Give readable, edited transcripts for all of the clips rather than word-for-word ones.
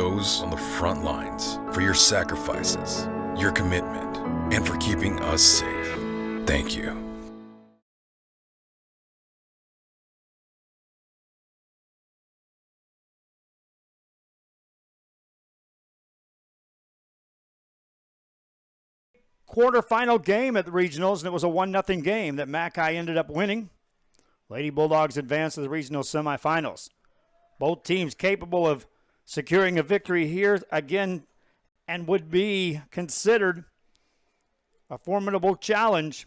those on the front lines for your sacrifices, your commitment, and for keeping us safe. Thank you. Quarterfinal game at the regionals, and it was a 1-0 game that McHi ended up winning. Lady Bulldogs advanced to the regional semifinals. Both teams capable of securing a victory here again, and would be considered a formidable challenge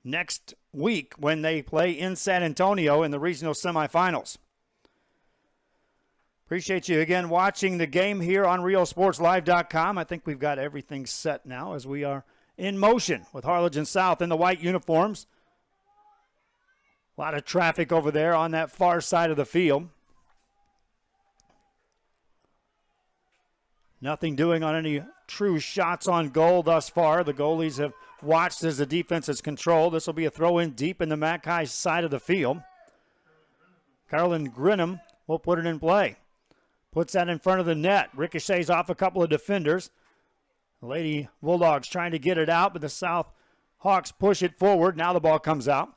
next week when they play in San Antonio in the regional semifinals. Appreciate you again watching the game here on RealSportsLive.com. I think we've got everything set now as we are in motion with Harlingen South in the white uniforms. A lot of traffic over there on that far side of the field. Nothing doing on any true shots on goal thus far. The goalies have watched as the defense is controlled. This will be a throw-in deep in the McHi side of the field. Carolyn Grinham will put it in play. Puts that in front of the net. Ricochets off a couple of defenders. The Lady Bulldogs trying to get it out, but the South Hawks push it forward. Now the ball comes out.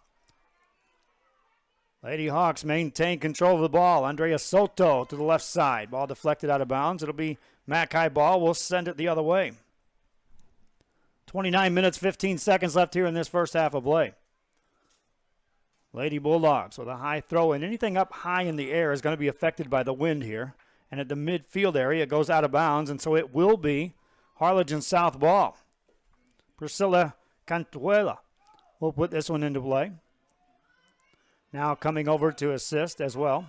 Lady Hawks maintain control of the ball. Andrea Soto to the left side. Ball deflected out of bounds. It'll be McHi ball. We'll send it the other way. 29 minutes, 15 seconds left here in this first half of play. Lady Bulldogs with a high throw, and anything up high in the air is going to be affected by the wind here. And at the midfield area, it goes out of bounds, and so it will be Harlingen South ball. Priscilla Cantuela will put this one into play. Now coming over to assist as well.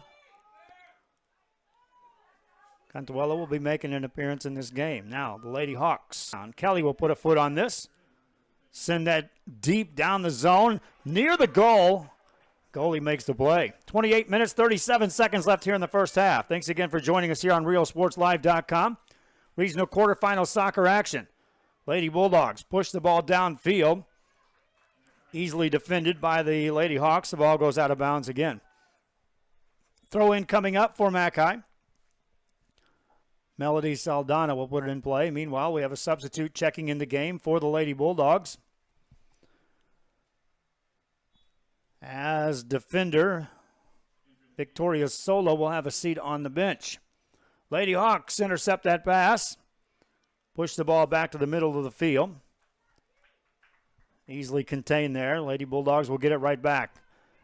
Cantuela will be making an appearance in this game. Now the Lady Hawks. Kelly will put a foot on this. Send that deep down the zone, near the goal. Goalie makes the play. 28 minutes, 37 seconds left here in the first half. Thanks again for joining us here on RealSportsLive.com. Regional quarterfinal soccer action. Lady Bulldogs push the ball downfield. Easily defended by the Lady Hawks. The ball goes out of bounds again. Throw in coming up for McHi. Melody Saldana will put it in play. Meanwhile, we have a substitute checking in the game for the Lady Bulldogs. As defender, Victoria Solo will have a seat on the bench. Lady Hawks intercept that pass. Push the ball back to the middle of the field. Easily contained there. Lady Bulldogs will get it right back.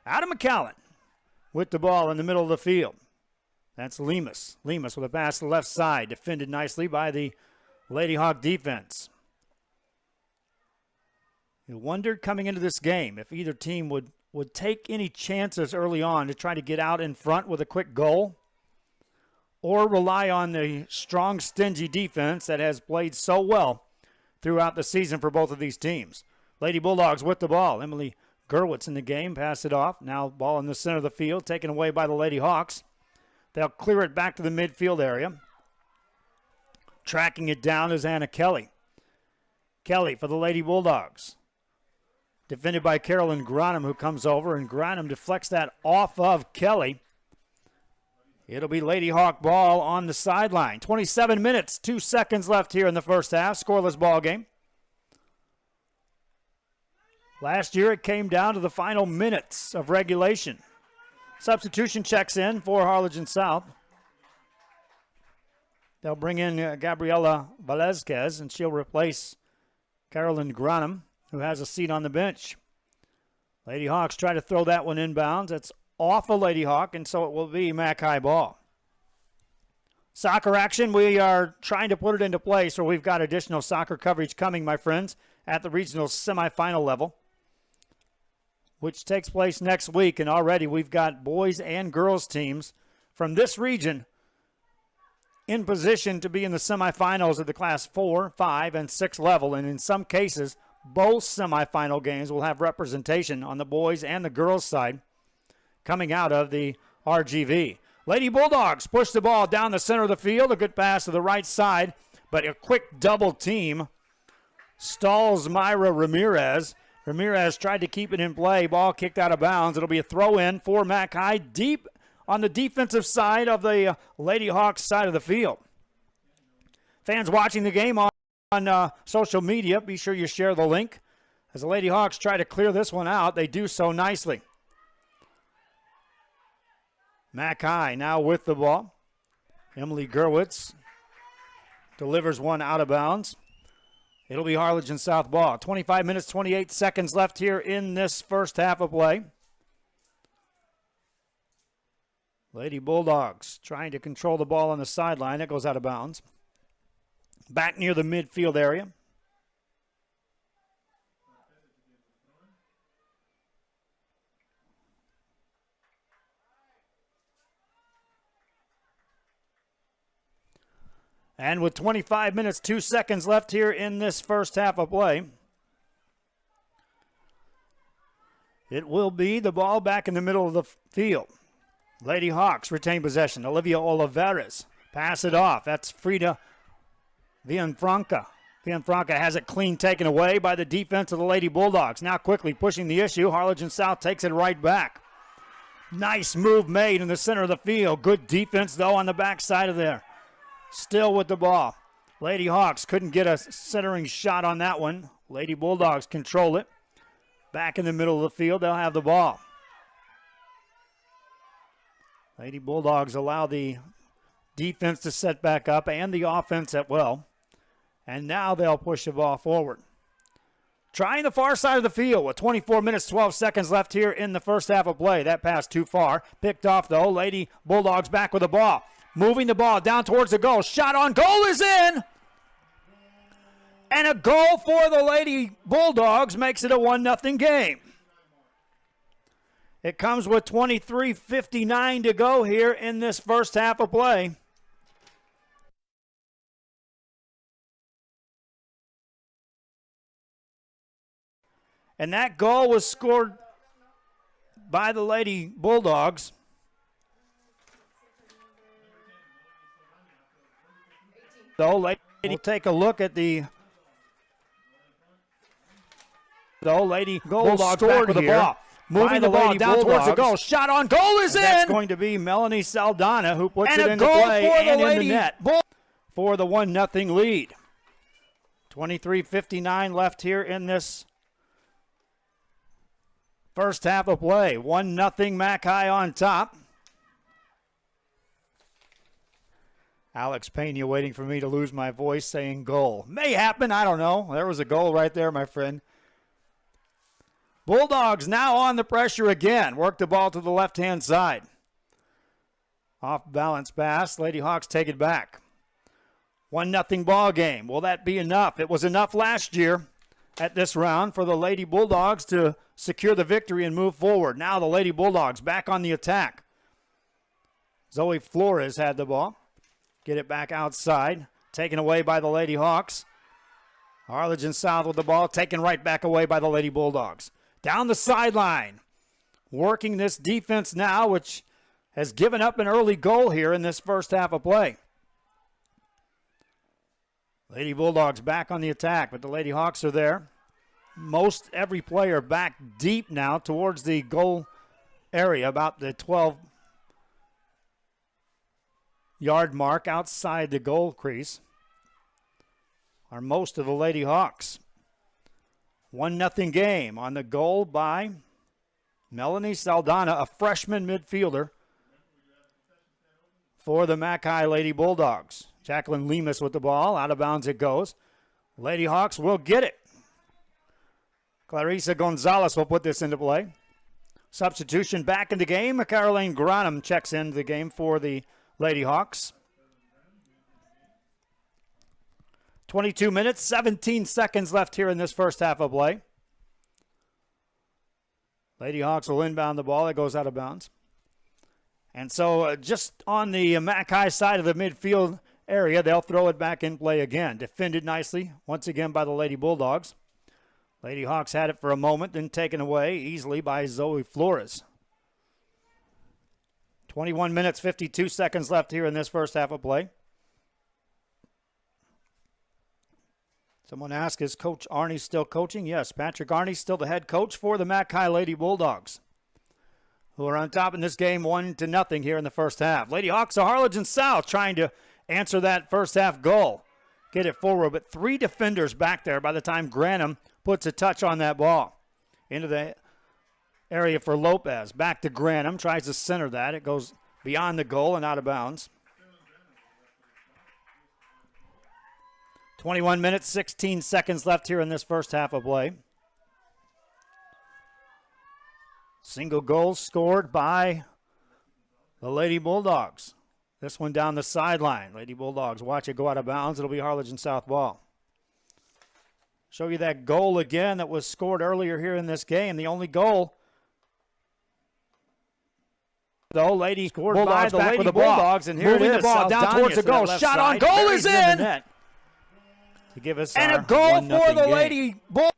Adam McCallan with the ball in the middle of the field. That's Lemus. Lemus with a pass to the left side. Defended nicely by the Lady Hawk defense. You wondered coming into this game if either team would take any chances early on to try to get out in front with a quick goal, or rely on the strong, stingy defense that has played so well throughout the season for both of these teams. Lady Bulldogs with the ball. Emily Gerwitz in the game. Pass it off. Now ball in the center of the field. Taken away by the Lady Hawks. They'll clear it back to the midfield area. Tracking it down is Anna Kelly. Kelly for the Lady Bulldogs. Defended by Carolyn Granum, who comes over, and Granum deflects that off of Kelly. It'll be Lady Hawk ball on the sideline. 27 minutes, 2 seconds left here in the first half. Scoreless ball game. Last year it came down to the final minutes of regulation. Substitution checks in for Harlingen South. They'll bring in Gabriela Velazquez, and she'll replace Carolyn Granum, who has a seat on the bench. Lady Hawks try to throw that one inbounds. That's off of Lady Hawk, and so it will be McHi ball. Soccer action, we are trying to put it into place, or we've got additional soccer coverage coming, my friends, at the regional semifinal level, which takes place next week, and already we've got boys and girls teams from this region in position to be in the semifinals of the Class 4, 5, and 6 level, and in some cases, both semifinal games will have representation on the boys and the girls side coming out of the RGV. Lady Bulldogs push the ball down the center of the field. A good pass to the right side, but a quick double team stalls Myra Ramirez. Ramirez tried to keep it in play. Ball kicked out of bounds. It'll be a throw in for McHi deep on the defensive side of the Lady Hawks side of the field. Fans watching the game on social media, be sure you share the link. As the Lady Hawks try to clear this one out, they do so nicely. McHi now with the ball. Emily Gerwitz delivers one out of bounds. It'll be Harlingen South ball. 25 minutes, 28 seconds left here in this first half of play. Lady Bulldogs trying to control the ball on the sideline. It goes out of bounds. Back near the midfield area. And with 25 minutes, 2 seconds left here in this first half of play, it will be the ball back in the middle of the field. Lady Hawks retain possession. Olivia Oliveras pass it off. That's Frida Villanfranca. Villanfranca has it clean taken away by the defense of the Lady Bulldogs. Now quickly pushing the issue. Harlingen South takes it right back. Nice move made in the center of the field. Good defense, though, on the backside of there. Still with the ball. Lady Hawks couldn't get a centering shot on that one. Lady Bulldogs control it. Back in the middle of the field, they'll have the ball. Lady Bulldogs allow the defense to set back up and the offense at well. And now they'll push the ball forward. Trying the far side of the field with 24 minutes, 12 seconds left here in the first half of play. That pass too far. Picked off, though. Lady Bulldogs back with the ball. Moving the ball down towards the goal. Shot on goal is in. And a goal for the Lady Bulldogs makes it a 1-0 game. It comes with 23:59 to go here in this first half of play. And that goal was scored by the Lady Bulldogs. So, Lady, take a look at the Lady Bulldogs back with the ball. Moving the ball down towards the goal. Shot on goal is in. That's going to be Melanie Saldana who puts it into play and in the net for the 1-0 lead. 23:59 left here in this first half of play. 1-0 McHi on top. Alex Pena waiting for me to lose my voice saying goal. May happen, I don't know. There was a goal right there, my friend. Bulldogs now on the pressure again. Work the ball to the left-hand side. Off balance pass. Lady Hawks take it back. 1-0 ball game. Will that be enough? It was enough last year at this round for the Lady Bulldogs to secure the victory and move forward. Now the Lady Bulldogs back on the attack. Zoe Flores had the ball. Get it back outside. Taken away by the Lady Hawks. Harlingen South with the ball. Taken right back away by the Lady Bulldogs. Down the sideline. Working this defense now, which has given up an early goal here in this first half of play. Lady Bulldogs back on the attack, but the Lady Hawks are there. Most every player back deep now towards the goal area, about the 12-yard mark outside the goal crease, are most of the Lady Hawks. 1-0 game on the goal by Melanie Saldana, a freshman midfielder for the McHi Lady Bulldogs. Jacqueline Lemus with the ball. Out of bounds it goes. Lady Hawks will get it. Clarissa Gonzalez will put this into play. Substitution back in the game. Caroline Granum checks into the game for the Lady Hawks. 22 minutes, 17 seconds left here in this first half of play. Lady Hawks will inbound the ball. It goes out of bounds. And so just on the McHi side of the midfield area, they'll throw it back in play again. Defended nicely, once again, by the Lady Bulldogs. Lady Hawks had it for a moment, then taken away easily by Zoe Flores. 21 minutes, 52 seconds left here in this first half of play. Someone asked, is Coach Arney still coaching? Yes, Patrick Arney still the head coach for the McHi Lady Bulldogs. who are on top in this game 1-0 here in the first half. Lady Hawks of Harlingen South trying to answer that first half goal. Get it forward, but 3 defenders back there by the time Granum puts a touch on that ball. Into the area for Lopez. Back to Granum, tries to center that. It goes beyond the goal and out of bounds. 21 minutes, 16 seconds left here in this first half of play. Single goal scored by the Lady Bulldogs. This one down the sideline. Lady Bulldogs watch it go out of bounds. It'll be Harlingen South ball. Show you that goal again that was scored earlier here in this game. The only goal, though, Lady scored by the Lady Bulldogs. And here moving it is. the ball down towards the goal. Shot on goal is in. To give us and a goal for the Lady Bulldogs.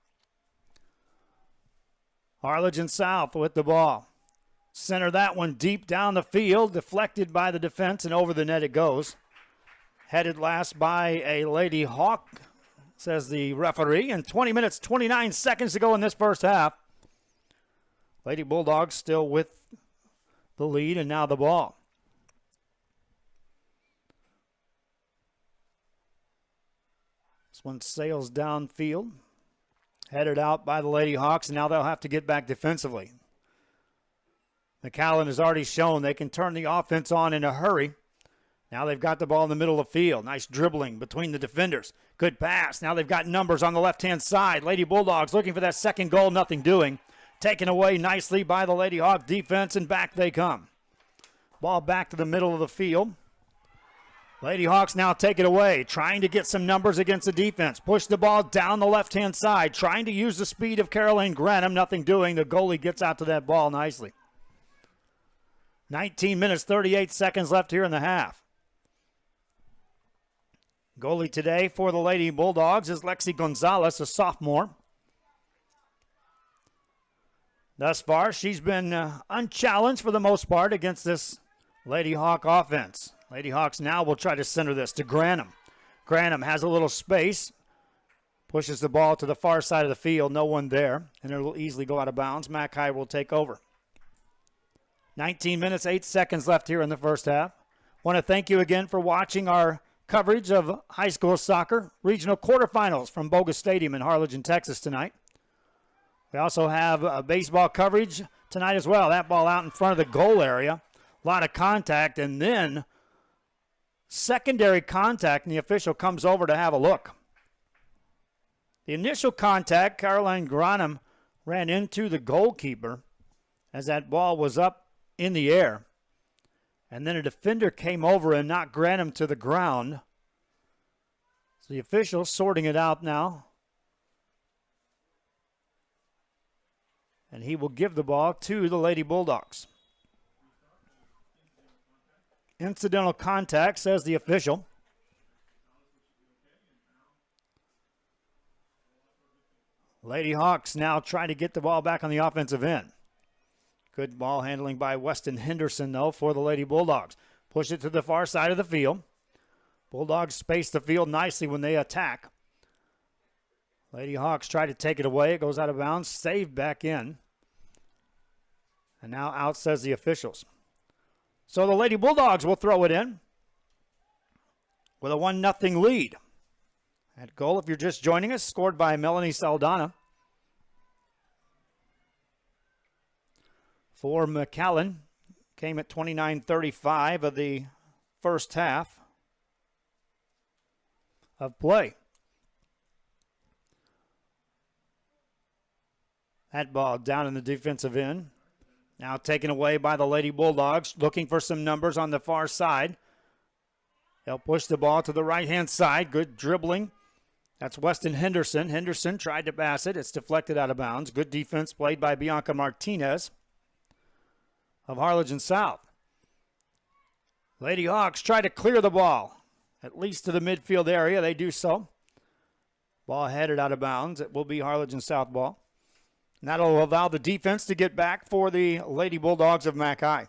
Harlingen South with the ball. Center that one deep down the field, deflected by the defense, and over the net it goes. Headed last by a Lady Hawk, says the referee, and 20 minutes, 29 seconds to go in this first half. Lady Bulldogs still with the lead, and now the ball. This one sails downfield, headed out by the Lady Hawks, and now they'll have to get back defensively. McAllen has already shown they can turn the offense on in a hurry. Now they've got the ball in the middle of the field. Nice dribbling between the defenders. Good pass. Now they've got numbers on the left-hand side. Lady Bulldogs looking for that second goal, nothing doing. Taken away nicely by the Lady Hawk defense, and back they come. Ball back to the middle of the field. Lady Hawks now take it away, trying to get some numbers against the defense. Push the ball down the left-hand side, trying to use the speed of Caroline Granum. Nothing doing. The goalie gets out to that ball nicely. 19 minutes, 38 seconds left here in the half. Goalie today for the Lady Bulldogs is Lexi Gonzalez, a sophomore. Thus far, she's been unchallenged for the most part against this Lady Hawk offense. Lady Hawks now will try to center this to Granum. Granum has a little space, pushes the ball to the far side of the field, no one there, and it'll easily go out of bounds. McHi will take over. 19 minutes, 8 seconds left here in the first half. Want to thank you again for watching our coverage of high school soccer regional quarterfinals from Bogus Stadium in Harlingen, Texas tonight. We also have baseball coverage tonight as well. That ball out in front of the goal area. A lot of contact, and then secondary contact, and the official comes over to have a look. The initial contact, Caroline Granum ran into the goalkeeper as that ball was up in the air. And then a defender came over and knocked Granum to the ground. So the official sorting it out now. And he will give the ball to the Lady Bulldogs. Incidental contact, says the official. Lady Hawks now trying to get the ball back on the offensive end. Good ball handling by Weston Henderson, though, for the Lady Bulldogs. Push it to the far side of the field. Bulldogs space the field nicely when they attack. Lady Hawks try to take it away. It goes out of bounds. Saved back in. And now out, says the officials. So the Lady Bulldogs will throw it in with a 1-0 lead. That goal, if you're just joining us, scored by Melanie Saldana. For McAllen, came at 29:35 of the first half of play. That ball down in the defensive end. Now taken away by the Lady Bulldogs, looking for some numbers on the far side. They'll push the ball to the right-hand side. Good dribbling. That's Weston Henderson. Henderson tried to pass it. It's deflected out of bounds. Good defense played by Bianca Martinez of Harlingen South. Lady Hawks try to clear the ball, at least to the midfield area. They do so. Ball headed out of bounds. It will be Harlingen South ball. And that'll allow the defense to get back for the Lady Bulldogs of McHi.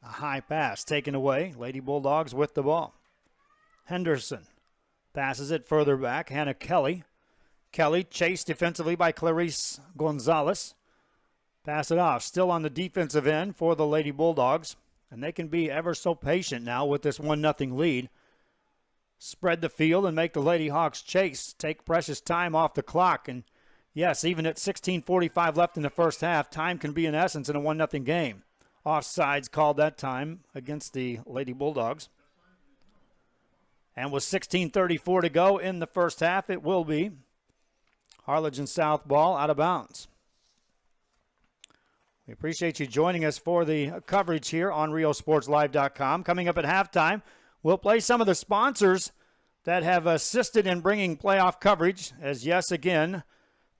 A high pass taken away. Lady Bulldogs with the ball. Henderson passes it further back. Hannah Kelly. Kelly chased defensively by Clarice Gonzalez. Pass it off. Still on the defensive end for the Lady Bulldogs. And they can be ever so patient now with this 1-0 lead. Spread the field and make the Lady Hawks chase. Take precious time off the clock. And yes, even at 16:45 left in the first half, time can be an essence in a 1-0 game. Offsides called that time against the Lady Bulldogs. And with 16:34 to go in the first half, it will be Harlingen South ball out of bounds. We appreciate you joining us for the coverage here on RioSportsLive.com. Coming up at halftime, we'll play some of the sponsors that have assisted in bringing playoff coverage. As yes, again,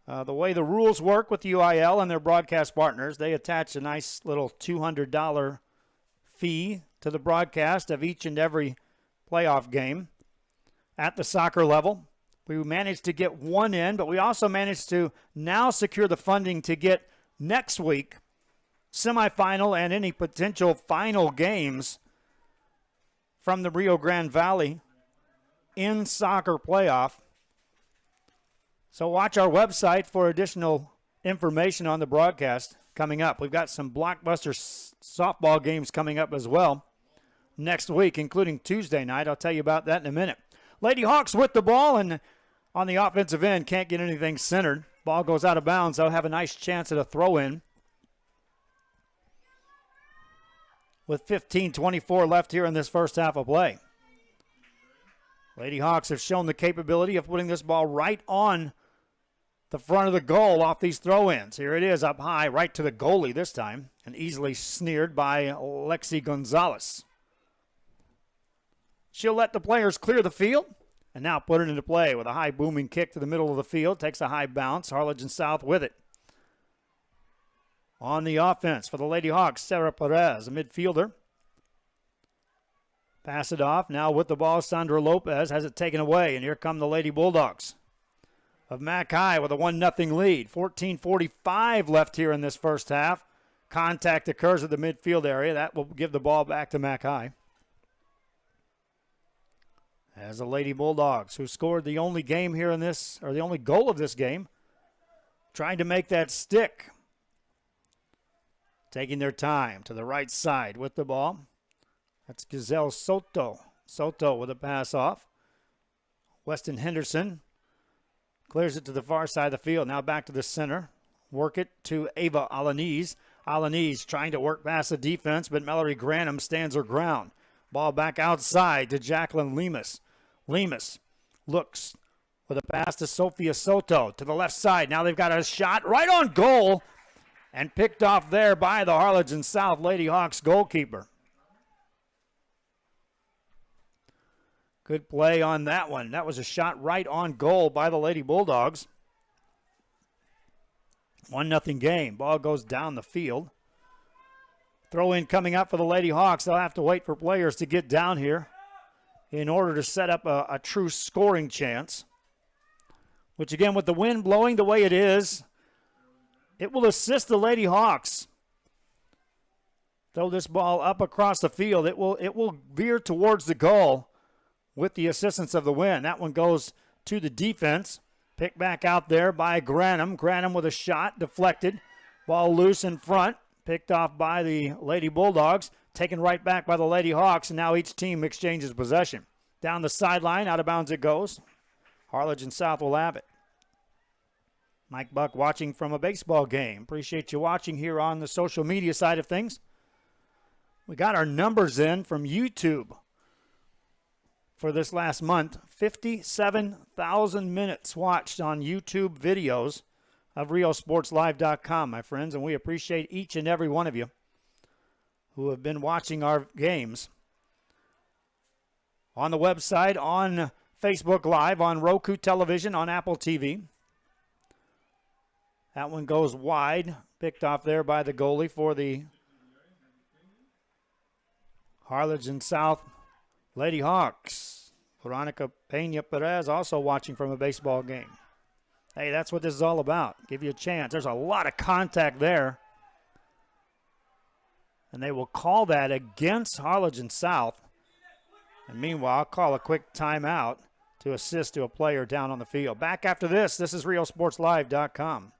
the way the rules work with UIL and their broadcast partners, they attach a nice little $200 fee to the broadcast of each and every playoff game. At the soccer level, we managed to get one in, but we also managed to now secure the funding to get next week semifinal and any potential final games from the Rio Grande Valley in soccer playoff. So watch our website for additional information on the broadcast coming up. We've got some blockbuster softball games coming up as well next week, including Tuesday night. I'll tell you about that in a minute. Lady Hawks with the ball, and on the offensive end, can't get anything centered. Ball goes out of bounds. They'll have a nice chance at a throw-in. With 15:24 left here in this first half of play. Lady Hawks have shown the capability of putting this ball right on the front of the goal off these throw-ins. Here it is up high, right to the goalie this time, and easily sneered by Lexi Gonzalez. She'll let the players clear the field and now put it into play with a high booming kick to the middle of the field. Takes a high bounce. Harlingen South with it. On the offense for the Lady Hawks, Sarah Perez, a midfielder. Pass it off. Now with the ball, Sandra Lopez has it taken away. And here come the Lady Bulldogs of McHi with a 1-0 lead. 14:45 left here in this first half. Contact occurs at the midfield area. That will give the ball back to McHi. As the Lady Bulldogs, who scored the only game here in this, or the only goal of this game, trying to make that stick. Taking their time to the right side with the ball. That's Giselle Soto. Soto with a pass off. Weston Henderson clears it to the far side of the field. Now back to the center. Work it to Ava Alaniz. Alaniz trying to work past the defense, but Mallory Granum stands her ground. Ball back outside to Jacqueline Lemus. Lemus looks with a pass to Sophia Soto to the left side. Now they've got a shot right on goal. And picked off there by the Harlingen South Lady Hawks goalkeeper. Good play on that one. That was a shot right on goal by the Lady Bulldogs. 1-0 game. Ball goes down the field. Throw in coming up for the Lady Hawks. They'll have to wait for players to get down here in order to set up a true scoring chance. Which again, with the wind blowing the way it is, it will assist the Lady Hawks. Throw this ball up across the field. It will veer towards the goal with the assistance of the wind. That one goes to the defense. Picked back out there by Granum. Granum with a shot, deflected. Ball loose in front. Picked off by the Lady Bulldogs. Taken right back by the Lady Hawks, and now each team exchanges possession. Down the sideline, out of bounds it goes. Harlingen South will have it. Mike Buck watching from a baseball game. Appreciate you watching here on the social media side of things. We got our numbers in from YouTube for this last month. 57,000 minutes watched on YouTube videos of RioSportsLive.com, my friends, and we appreciate each and every one of you who have been watching our games on the website, on Facebook Live, on Roku television, on Apple TV. That one goes wide, picked off there by the goalie for the Harlingen South Lady Hawks. Veronica Pena Perez also watching from a baseball game. Hey, that's what this is all about. Give you a chance. There's a lot of contact there. And they will call that against Harlingen South. And meanwhile, I'll call a quick timeout to assist to a player down on the field. Back after this. This is RioSportsLive.com.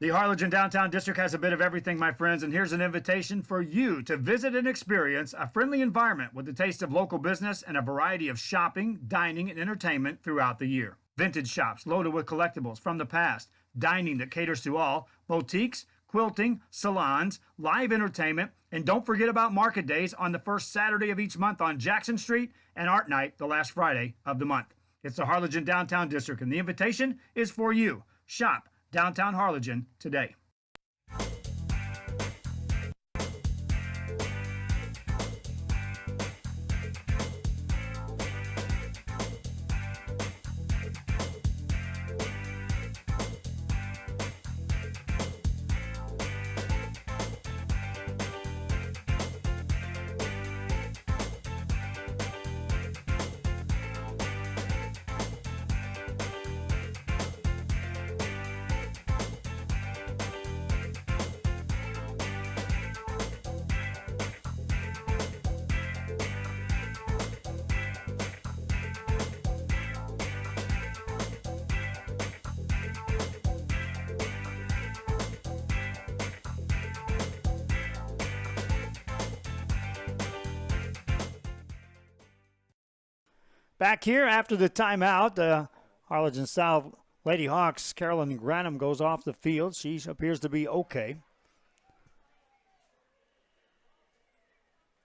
The Harlingen Downtown District has a bit of everything, my friends, and here's an invitation for you to visit and experience a friendly environment with the taste of local business and a variety of shopping, dining, and entertainment throughout the year. Vintage shops loaded with collectibles from the past, dining that caters to all, boutiques, quilting, salons, live entertainment, and don't forget about market days on the first Saturday of each month on Jackson Street and Art Night the last Friday of the month. It's the Harlingen Downtown District, and the invitation is for you. Shop Downtown Harlingen today. Back here after the timeout, Harlingen South Lady Hawks, Carolyn Granum goes off the field. She appears to be okay.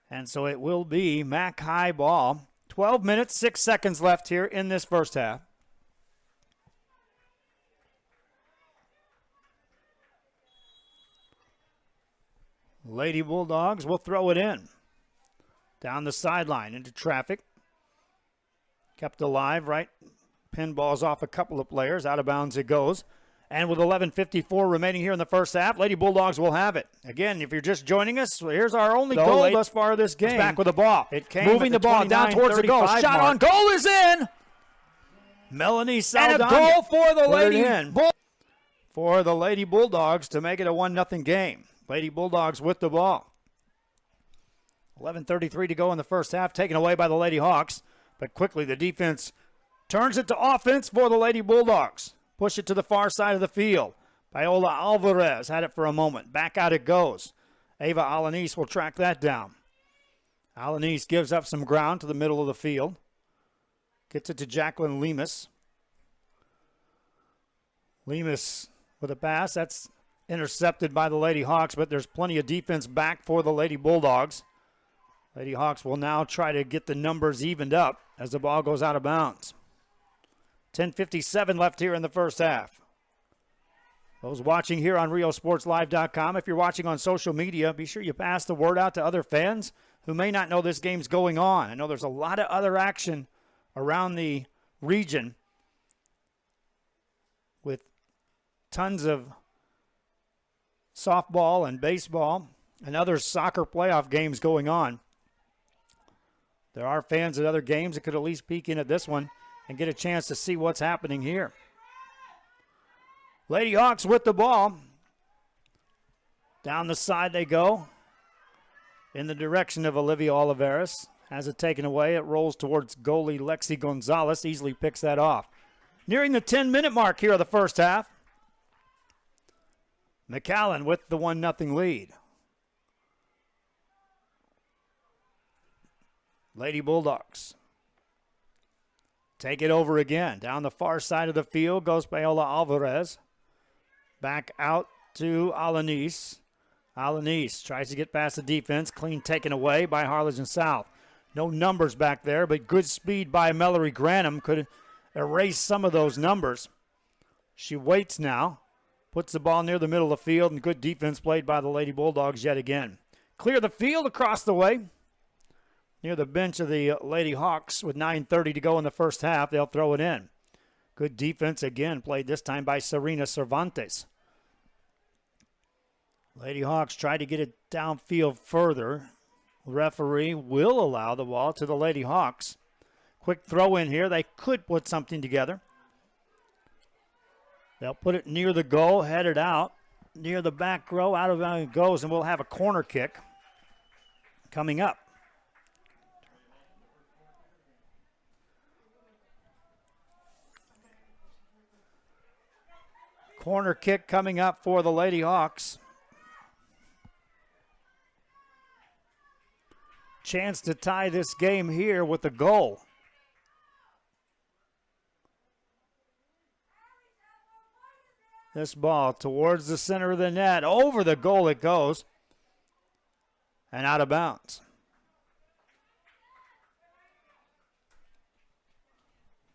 And so it will be McHi ball. 12 minutes, 6 seconds left here in this first half. Lady Bulldogs will throw it in. Down the sideline into traffic. Kept alive, right? Pinballs off a couple of players. Out of bounds it goes. And with 11:54 remaining here in the first half, Lady Bulldogs will have it. Again, if you're just joining us, here's our only goal thus far of this game. Back with the ball. It came moving the ball down towards the goal. Shot on goal is in. Melanie Saldana. And a goal for the Lady Bulldogs to make it a 1-0 game. Lady Bulldogs with the ball. 11:33 to go in the first half, taken away by the Lady Hawks. But quickly the defense turns it to offense for the Lady Bulldogs. Push it to the far side of the field. Paola Alvarez had it for a moment. Back out it goes. Ava Alanis will track that down. Alanis gives up some ground to the middle of the field. Gets it to Jacqueline Lemus. Lemus with a pass. That's intercepted by the Lady Hawks, but there's plenty of defense back for the Lady Bulldogs. Lady Hawks will now try to get the numbers evened up as the ball goes out of bounds. 10:57 left here in the first half. Those watching here on RioSportsLive.com, if you're watching on social media, be sure you pass the word out to other fans who may not know this game's going on. I know there's a lot of other action around the region with tons of softball and baseball and other soccer playoff games going on. There are fans at other games that could at least peek in at this one and get a chance to see what's happening here. Lady Hawks with the ball. Down the side they go in the direction of Olivia Oliveras. Has it taken away. It rolls towards goalie Lexi Gonzalez. Easily picks that off. Nearing the 10-minute mark here of the first half. McAllen with the 1-0 lead. Lady Bulldogs take it over again. Down the far side of the field goes Paola Alvarez. Back out to Alanis. Alanis tries to get past the defense. Clean taken away by Harlingen South. No numbers back there, but good speed by Mallory Granum could erase some of those numbers. She waits now. Puts the ball near the middle of the field, and good defense played by the Lady Bulldogs yet again. Clear the field across the way. Near the bench of the Lady Hawks with 9:30 to go in the first half. They'll throw it in. Good defense again, played this time by Serena Cervantes. Lady Hawks try to get it downfield further. Referee will allow the ball to the Lady Hawks. Quick throw in here. They could put something together. They'll put it near the goal, head it out. Near the back row, out of bounds it goes, and we'll have a corner kick coming up. Corner kick coming up for the Lady Hawks. Chance to tie this game here with a goal. This ball towards the center of the net. Over the goal it goes. And out of bounds.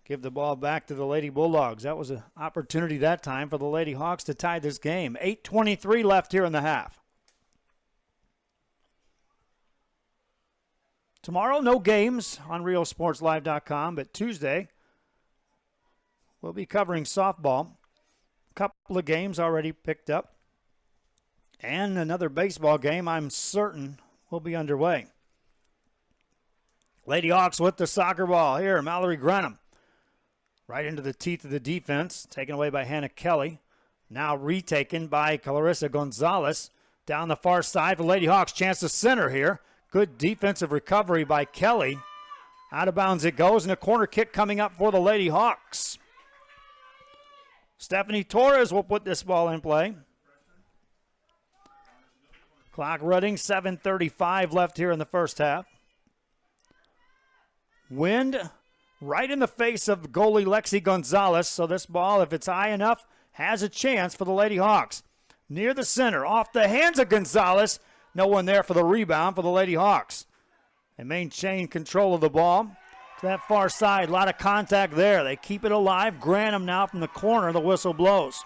Give the ball back to the Lady Bulldogs. That was an opportunity that time for the Lady Hawks to tie this game. 8:23 left here in the half. Tomorrow, no games on RealSportsLive.com, but Tuesday, we'll be covering softball. A couple of games already picked up. And another baseball game, I'm certain, will be underway. Lady Hawks with the soccer ball. Here, Mallory Grenham. Right into the teeth of the defense, taken away by Hannah Kelly. Now retaken by Clarissa Gonzalez. Down the far side for Lady Hawks. Chance to center here. Good defensive recovery by Kelly. Out of bounds it goes, and a corner kick coming up for the Lady Hawks. Stephanie Torres will put this ball in play. Clock running, 7:35 left here in the first half. Wind right in the face of goalie Lexi Gonzalez. So this ball, if it's high enough, has a chance for the Lady Hawks. Near the center, off the hands of Gonzalez. No one there for the rebound for the Lady Hawks. They maintain control of the ball. To that far side, a lot of contact there. They keep it alive. Granham now from the corner. The whistle blows.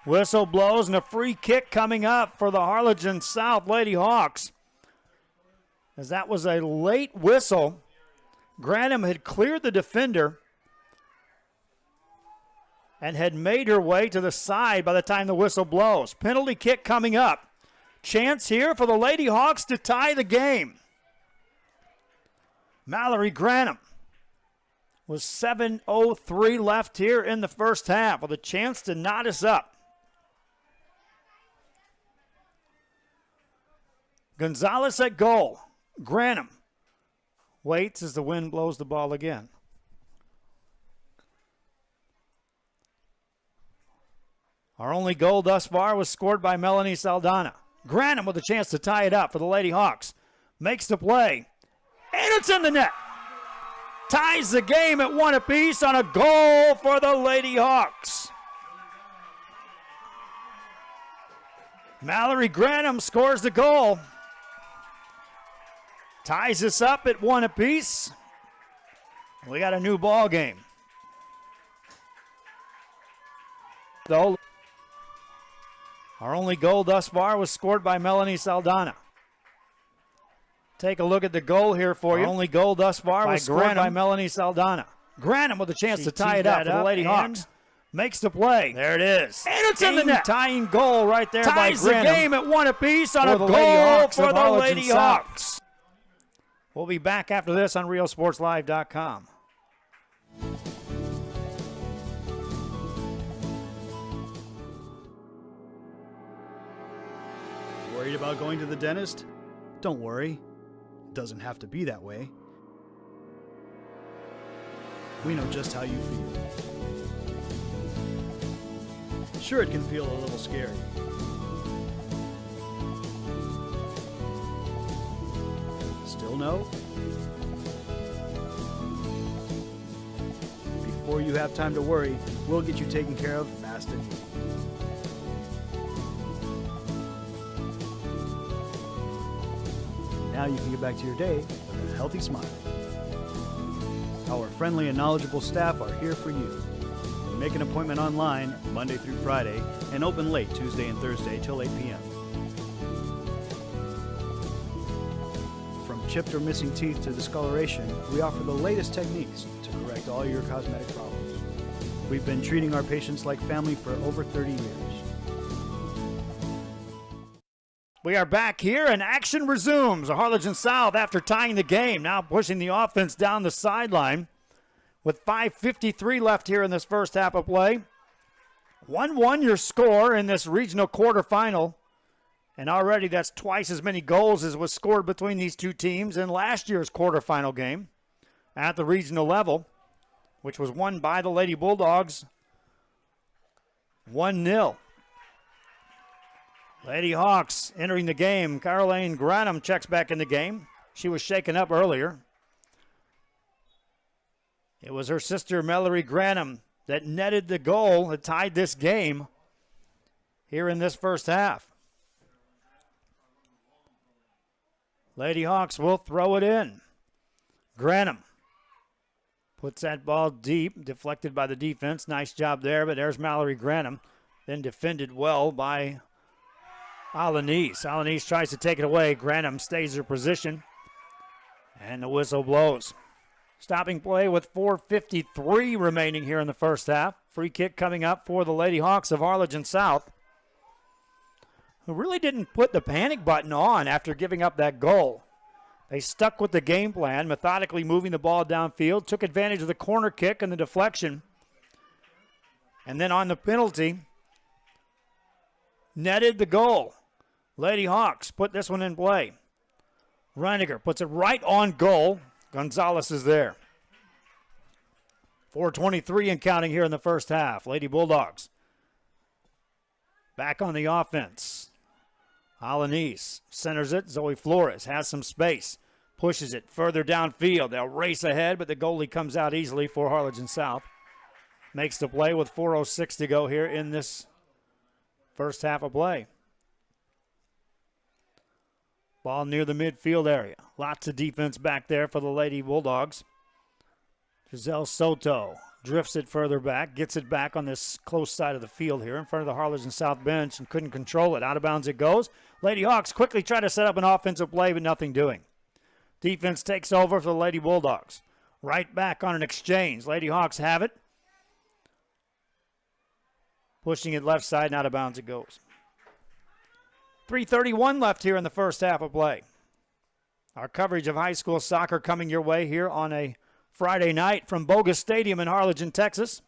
Whistle blows, and a free kick coming up for the Harlingen South Lady Hawks. As that was a late whistle. Granham had cleared the defender and had made her way to the side by the time the whistle blows. Penalty kick coming up. Chance here for the Lady Hawks to tie the game. Mallory Granham with 7:03 left here in the first half with a chance to knot us up. Gonzalez at goal. Granham waits as the wind blows the ball again. Our only goal thus far was scored by Melanie Saldana. Granham with a chance to tie it up for the Lady Hawks. Makes the play. And it's in the net. Ties the game at 1 apiece on a goal for the Lady Hawks. Mallory Granham scores the goal. Ties us up at 1 apiece. We got a new ball game. Though our only goal thus far was scored by Melanie Saldana. Take a look at the goal here for you. Our only goal thus far was scored by Melanie Saldana. Granham with a chance to tie it up for the Lady Hawks. Makes the play. There it is. And it's in the net. Tying goal right there by Granham. Ties the game at 1 apiece on a goal for the Lady Hawks. We'll be back after this on RealSportsLive.com. Worried about going to the dentist? Don't worry. It doesn't have to be that way. We know just how you feel. Sure, it can feel a little scary. Still no? Before you have time to worry, we'll get you taken care of fast and easy. Now you can get back to your day with a healthy smile. Our friendly and knowledgeable staff are here for you. Make an appointment online Monday through Friday and open late Tuesday and Thursday till 8 p.m. From chipped or missing teeth to discoloration, we offer the latest techniques to correct all your cosmetic problems. We've been treating our patients like family for over 30 years. We are back here and action resumes. Harlingen South, after tying the game, now pushing the offense down the sideline with 5:53 left here in this first half of play. 1-1 your score in this regional quarterfinal. And already that's twice as many goals as was scored between these two teams in last year's quarterfinal game at the regional level, which was won by the Lady Bulldogs 1-0. Lady Hawks entering the game. Caroline Granum checks back in the game. She was shaken up earlier. It was her sister, Mallory Granum, that netted the goal that tied this game here in this first half. Lady Hawks will throw it in. Granum puts that ball deep, deflected by the defense. Nice job there, but there's Mallory Granum. Then defended well by Alanis. Alanis tries to take it away. Granum stays her position, and the whistle blows. Stopping play with 4:53 remaining here in the first half. Free kick coming up for the Lady Hawks of Harlingen South, who really didn't put the panic button on after giving up that goal. They stuck with the game plan, methodically moving the ball downfield, took advantage of the corner kick and the deflection, and then on the penalty, netted the goal. Lady Hawks put this one in play. Reiniger puts it right on goal. Gonzalez is there. 4:23 and counting here in the first half. Lady Bulldogs back on the offense. Alanis centers it. Zoe Flores has some space. Pushes it further downfield. They'll race ahead, but the goalie comes out easily for Harlingen South. Makes the play with 4:06 to go here in this first half of play. Ball near the midfield area. Lots of defense back there for the Lady Bulldogs. Giselle Soto drifts it further back, gets it back on this close side of the field here in front of the Harlingen South bench and couldn't control it. Out of bounds it goes. Lady Hawks quickly try to set up an offensive play, but nothing doing. Defense takes over for the Lady Bulldogs. Right back on an exchange. Lady Hawks have it. Pushing it left side and out of bounds it goes. 3:31 left here in the first half of play. Our coverage of high school soccer coming your way here on a Friday night from Bogus Stadium in Harlingen, Texas.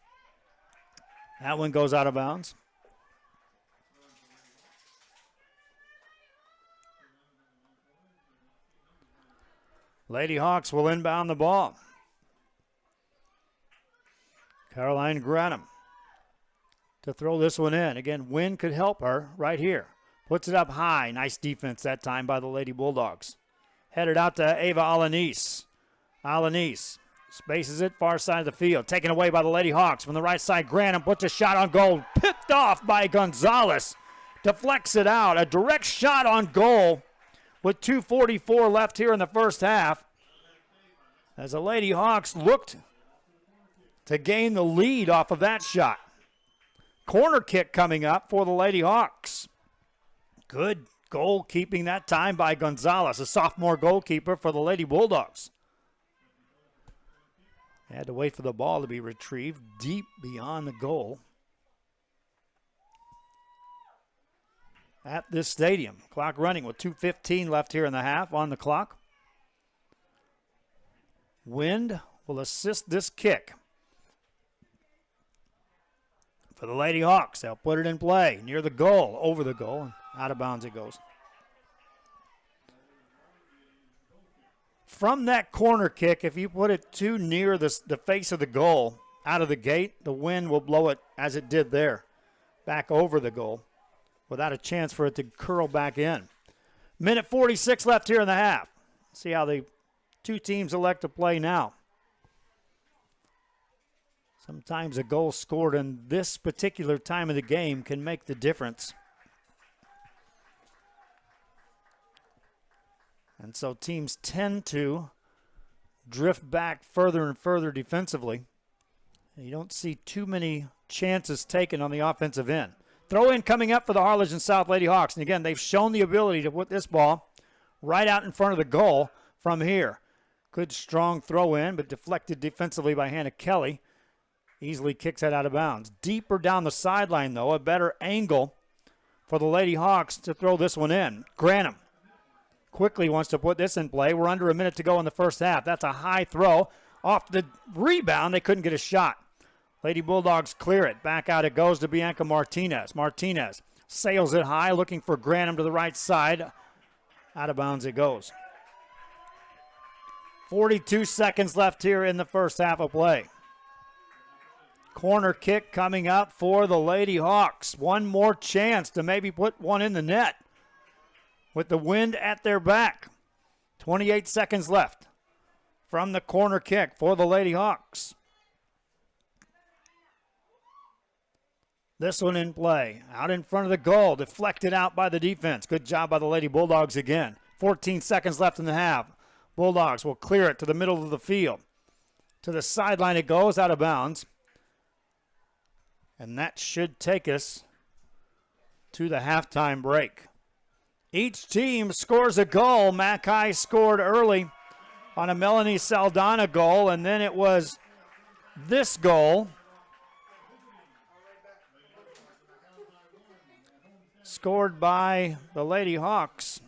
That one goes out of bounds. Lady Hawks will inbound the ball. Caroline Granum to throw this one in. Again, wind could help her right here. Puts it up high. Nice defense that time by the Lady Bulldogs. Headed out to Ava Alanis. Alanis spaces it far side of the field. Taken away by the Lady Hawks from the right side. Granum puts a shot on goal. Picked off by Gonzalez. Deflects it out. A direct shot on goal with 2:44 left here in the first half. As the Lady Hawks looked to gain the lead off of that shot. Corner kick coming up for the Lady Hawks. Good goalkeeping that time by Gonzalez, a sophomore goalkeeper for the Lady Bulldogs. They had to wait for the ball to be retrieved deep beyond the goal at this stadium. Clock running with 2:15 left here in the half on the clock. Wind will assist this kick for the Lady Hawks. They'll put it in play near the goal, over the goal, and out of bounds it goes. From that corner kick, if you put it too near the face of the goal, out of the gate, the wind will blow it as it did there, back over the goal, without a chance for it to curl back in. Minute 46 left here in the half. See how the two teams elect to play now. Sometimes a goal scored in this particular time of the game can make the difference. And so teams tend to drift back further and further defensively. You don't see too many chances taken on the offensive end. Throw in coming up for the Harlingen South Lady Hawks. And again, they've shown the ability to put this ball right out in front of the goal from here. Good strong throw in, but deflected defensively by Hannah Kelly. Easily kicks that out of bounds. Deeper down the sideline, though, a better angle for the Lady Hawks to throw this one in. Granum quickly wants to put this in play. We're under a minute to go in the first half. That's a high throw. Off the rebound, they couldn't get a shot. Lady Bulldogs clear it. Back out it goes to Bianca Martinez. Martinez sails it high, looking for Granum to the right side. Out of bounds it goes. 42 seconds left here in the first half of play. corner kick coming up for the Lady Hawks. One more chance to maybe put one in the net with the wind at their back. 28 seconds left from the corner kick for the Lady Hawks. This one in play. Out in front of the goal. Deflected out by the defense. Good job by the Lady Bulldogs again. 14 seconds left in the half. Bulldogs will clear it to the middle of the field. To the sideline it goes, out of bounds. And that should take us to the halftime break. Each team scores a goal. McHi scored early on a Melanie Saldana goal, and then it was this goal scored by the Lady Hawks.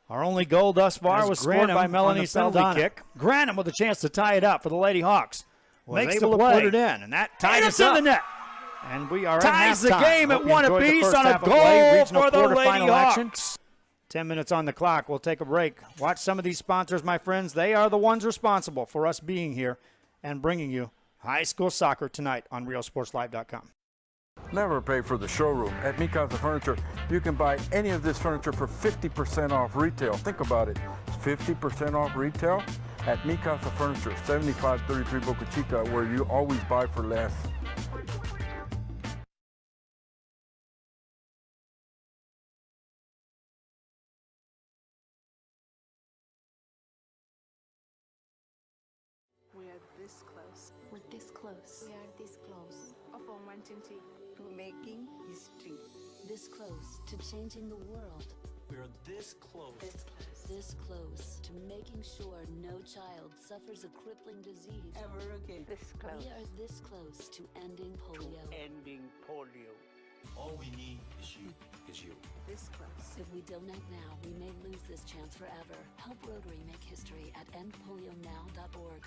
Our only goal thus far was scored by Melanie Saldana. Kick. Granum with a chance to tie it up for the Lady Hawks. Makes able to put it in, and that ties us in the net. And we are ties the game at one apiece on a goal for the Lady Hawks. 10 minutes on the clock. We'll take a break. Watch some of these sponsors, my friends. They are the ones responsible for us being here and bringing you high school soccer tonight on RealSportsLive.com. Never pay for the showroom. At McHi Furniture, you can buy any of this furniture for 50% off retail. Think about it. 50% off retail at McHi Furniture, 7533 Boca Chica, where you always buy for less. We are this close. We're this close. We are this close of uncertainty To making history. This close to changing the world. We're this close. This close to making sure no child suffers a crippling disease. ever again. This close. We are this close to ending polio. Ending polio. All we need is you. This close. If we don't act now, we may lose this chance forever. Help Rotary make history at endpolionow.org.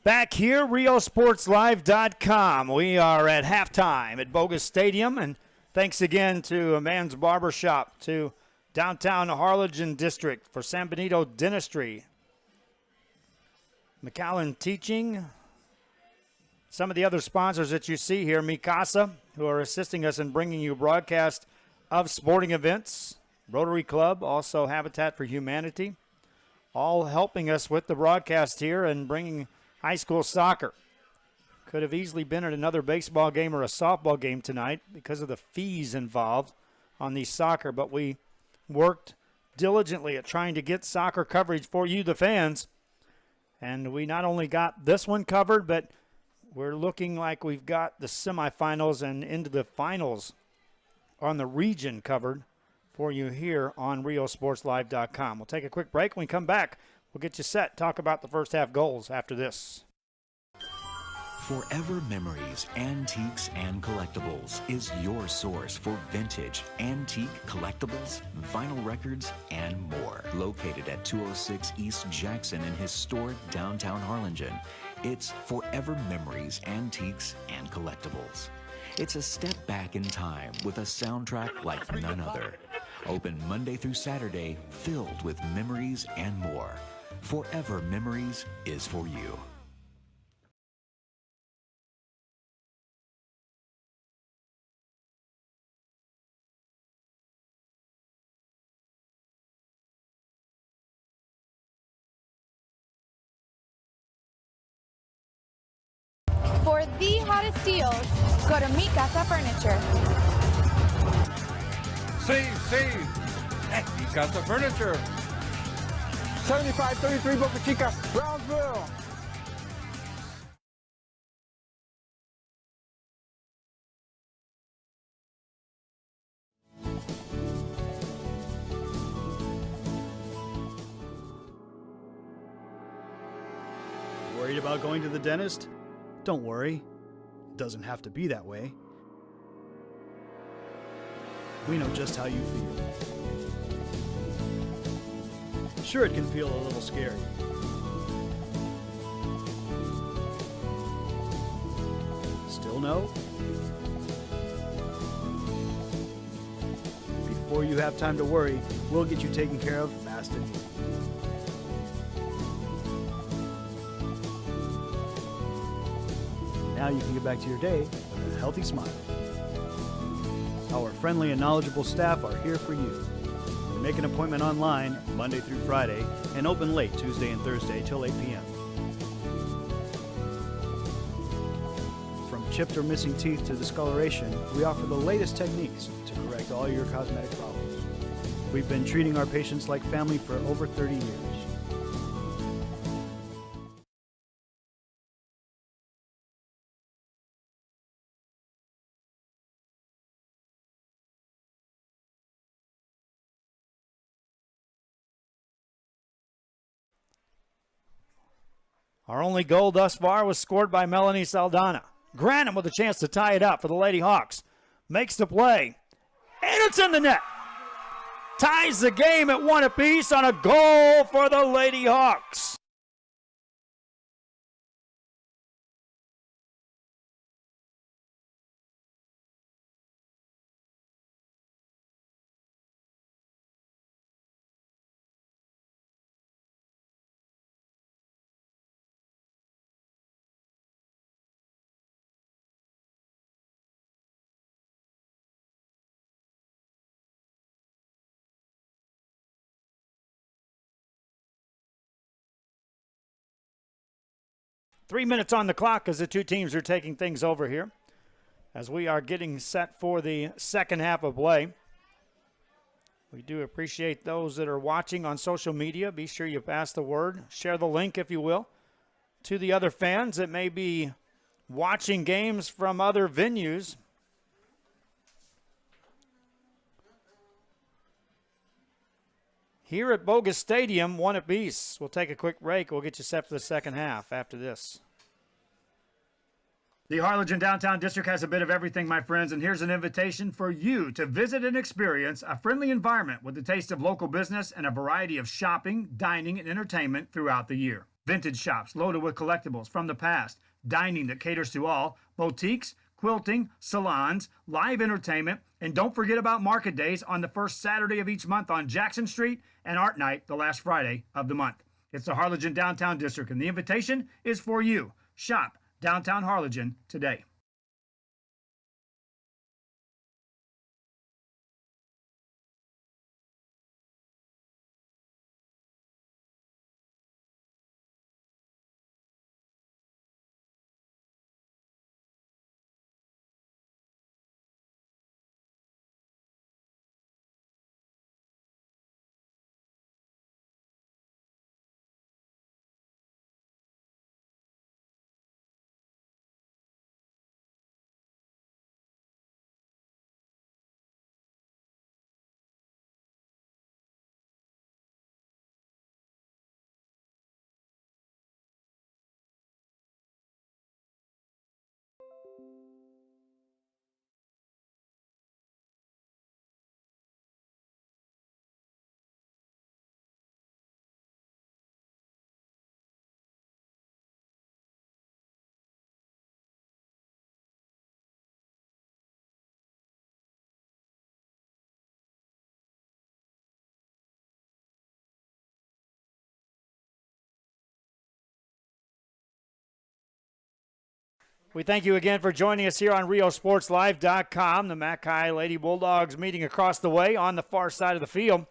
Back here, RealSportsLive.com. We are at halftime at Bogus Stadium, and thanks again to a Man's Barbershop, to Downtown Harlingen District for San Benito Dentistry, McAllen Teaching, some of the other sponsors that you see here, Mikasa, who are assisting us in bringing you broadcast of sporting events, Rotary Club, also Habitat for Humanity, all helping us with the broadcast here and bringing high school soccer. Could have easily been at another baseball game or a softball game tonight because of the fees involved on the soccer, but we worked diligently at trying to get soccer coverage for you, the fans, and we not only got this one covered, but we're looking like we've got the semifinals and into the finals on the region covered for you here on RealSportsLive.com. We'll take a quick break. When we come back, we'll get you set. Talk about the first half goals after this. Forever Memories, Antiques and Collectibles is your source for vintage, antique collectibles, vinyl records, and more. Located at 206 East Jackson in historic downtown Harlingen, it's Forever Memories, Antiques and Collectibles. It's a step back in time with a soundtrack like none other. Open Monday through Saturday, filled with memories and more. Forever Memories is for you. For the hottest deals, go to Mi Casa Furniture. Save at Mi Casa Furniture. 7533 Boca Chica, Brownsville. Worried about going to the dentist? Don't worry. It doesn't have to be that way. We know just how you feel. Sure, it can feel a little scary. Still no? Before you have time to worry, we'll get you taken care of fast and easy. Now you can get back to your day with a healthy smile. Our friendly and knowledgeable staff are here for you. Make an appointment online Monday through Friday and open late Tuesday and Thursday till 8 p.m. From chipped or missing teeth to discoloration, we offer the latest techniques to correct all your cosmetic problems. We've been treating our patients like family for over 30 years. Our only goal thus far was scored by Melanie Saldana. Granum with a chance to tie it up for the Lady Hawks. Makes the play. And it's in the net. Ties the game at 1 apiece on a goal for the Lady Hawks. Three minutes on the clock as the two teams are taking things over here, as we are getting set for the second half of play. We do appreciate those that are watching on social media. Be sure you pass the word, share the link, if you will, to the other fans that may be watching games from other venues. Here at Bogus Stadium, 1 apiece. We'll take a quick break. We'll get you set for the second half after this. The Harlingen Downtown District has a bit of everything, my friends, and here's an invitation for you to visit and experience a friendly environment with a taste of local business and a variety of shopping, dining, and entertainment throughout the year. Vintage shops loaded with collectibles from the past, dining that caters to all, boutiques, quilting, salons, live entertainment, and don't forget about market days on the first Saturday of each month on Jackson Street and Art Night the last Friday of the month. It's the Harlingen Downtown District, and the invitation is for you. Shop downtown Harlingen today. We thank you again for joining us here on RioSportsLive.com. The McHi Lady Bulldogs meeting across the way on the far side of the field.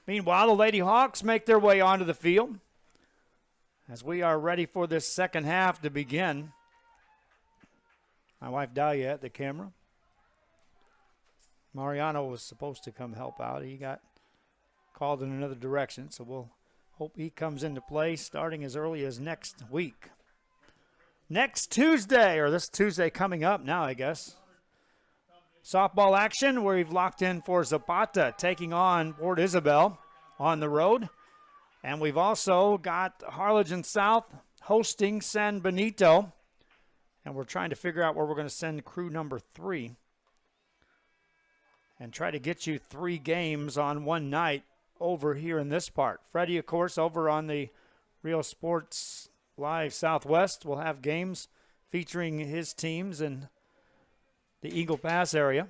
Meanwhile, the Lady Hawks make their way onto the field as we are ready for this second half to begin. My wife Dahlia at the camera. Mariano was supposed to come help out. He got called in another direction, so we'll hope he comes into play starting as early as next week. Next Tuesday, or this Tuesday coming up now, I guess. Softball action where we've locked in for Zapata taking on Port Isabel on the road. And we've also got Harlingen South hosting San Benito. And we're trying to figure out where we're going to send crew number 3. And try to get you 3 games on one night over here in this part. Freddie, of course, over on the Rio Sports Live Southwest will have games featuring his teams in the Eagle Pass area.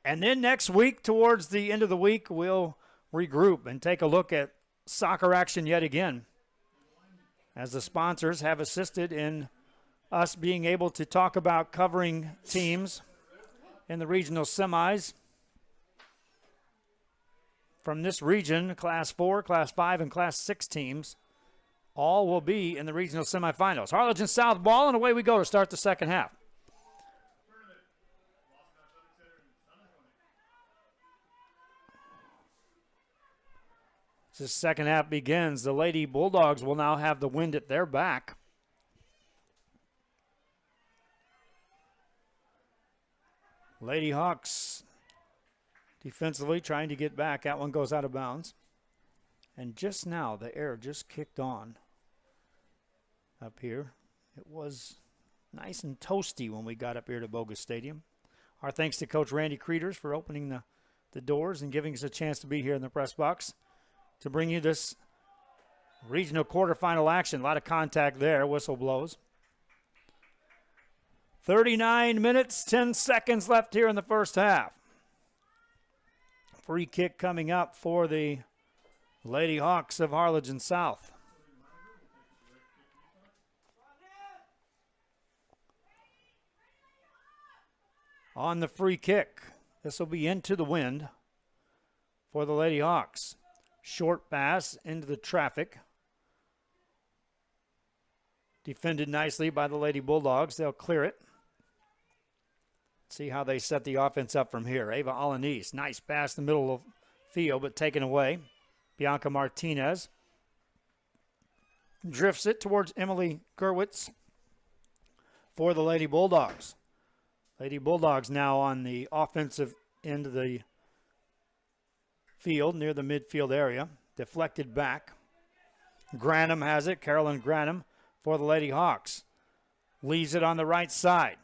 And then next week, towards the end of the week, we'll regroup and take a look at soccer action yet again, as the sponsors have assisted in us being able to talk about covering teams in the regional semis from this region, Class 4, Class 5, and Class 6 teams. All will be in the regional semifinals. Harlingen South ball, and away we go to start the second half. As the second half begins, the Lady Bulldogs will now have the wind at their back. Lady Hawks defensively trying to get back. That one goes out of bounds. And just now, the air just kicked on up here. It was nice and toasty when we got up here to Bogus Stadium. Our thanks to Coach Randy Creeders for opening the doors and giving us a chance to be here in the press box to bring you this regional quarterfinal action. A lot of contact there. Whistle blows. 39 minutes, 10 seconds left here in the first half. Free kick coming up for the Lady Hawks of Harlingen South. On the free kick, this will be into the wind for the Lady Hawks. Short pass into the traffic. Defended nicely by the Lady Bulldogs. They'll clear it. See how they set the offense up from here. Ava Alanis, nice pass in the middle of the field, but taken away. Bianca Martinez drifts it towards Emily Gerwitz for the Lady Bulldogs. Lady Bulldogs now on the offensive end of the field near the midfield area. Deflected back. Granum has it. Carolyn Granum for the Lady Hawks. Leaves it on the right side.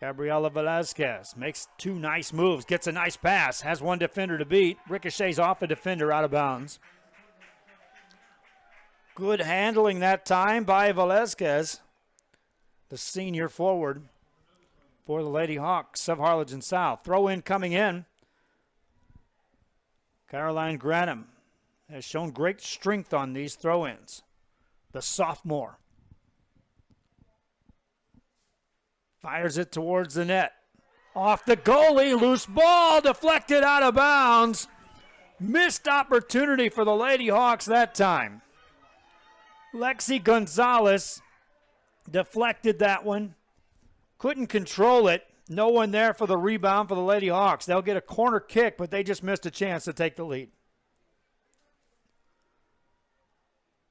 Gabriela Velazquez makes 2 nice moves. Gets a nice pass. Has one defender to beat. Ricochets off a defender out of bounds. Good handling that time by Velazquez, the senior forward for the Lady Hawks of Harlingen South. Throw in coming in. Caroline Granum has shown great strength on these throw-ins. The sophomore. Fires it towards the net. Off the goalie, loose ball, deflected out of bounds. Missed opportunity for the Lady Hawks that time. Lexi Gonzalez deflected that one. Couldn't control it. No one there for the rebound for the Lady Hawks. They'll get a corner kick, but they just missed a chance to take the lead.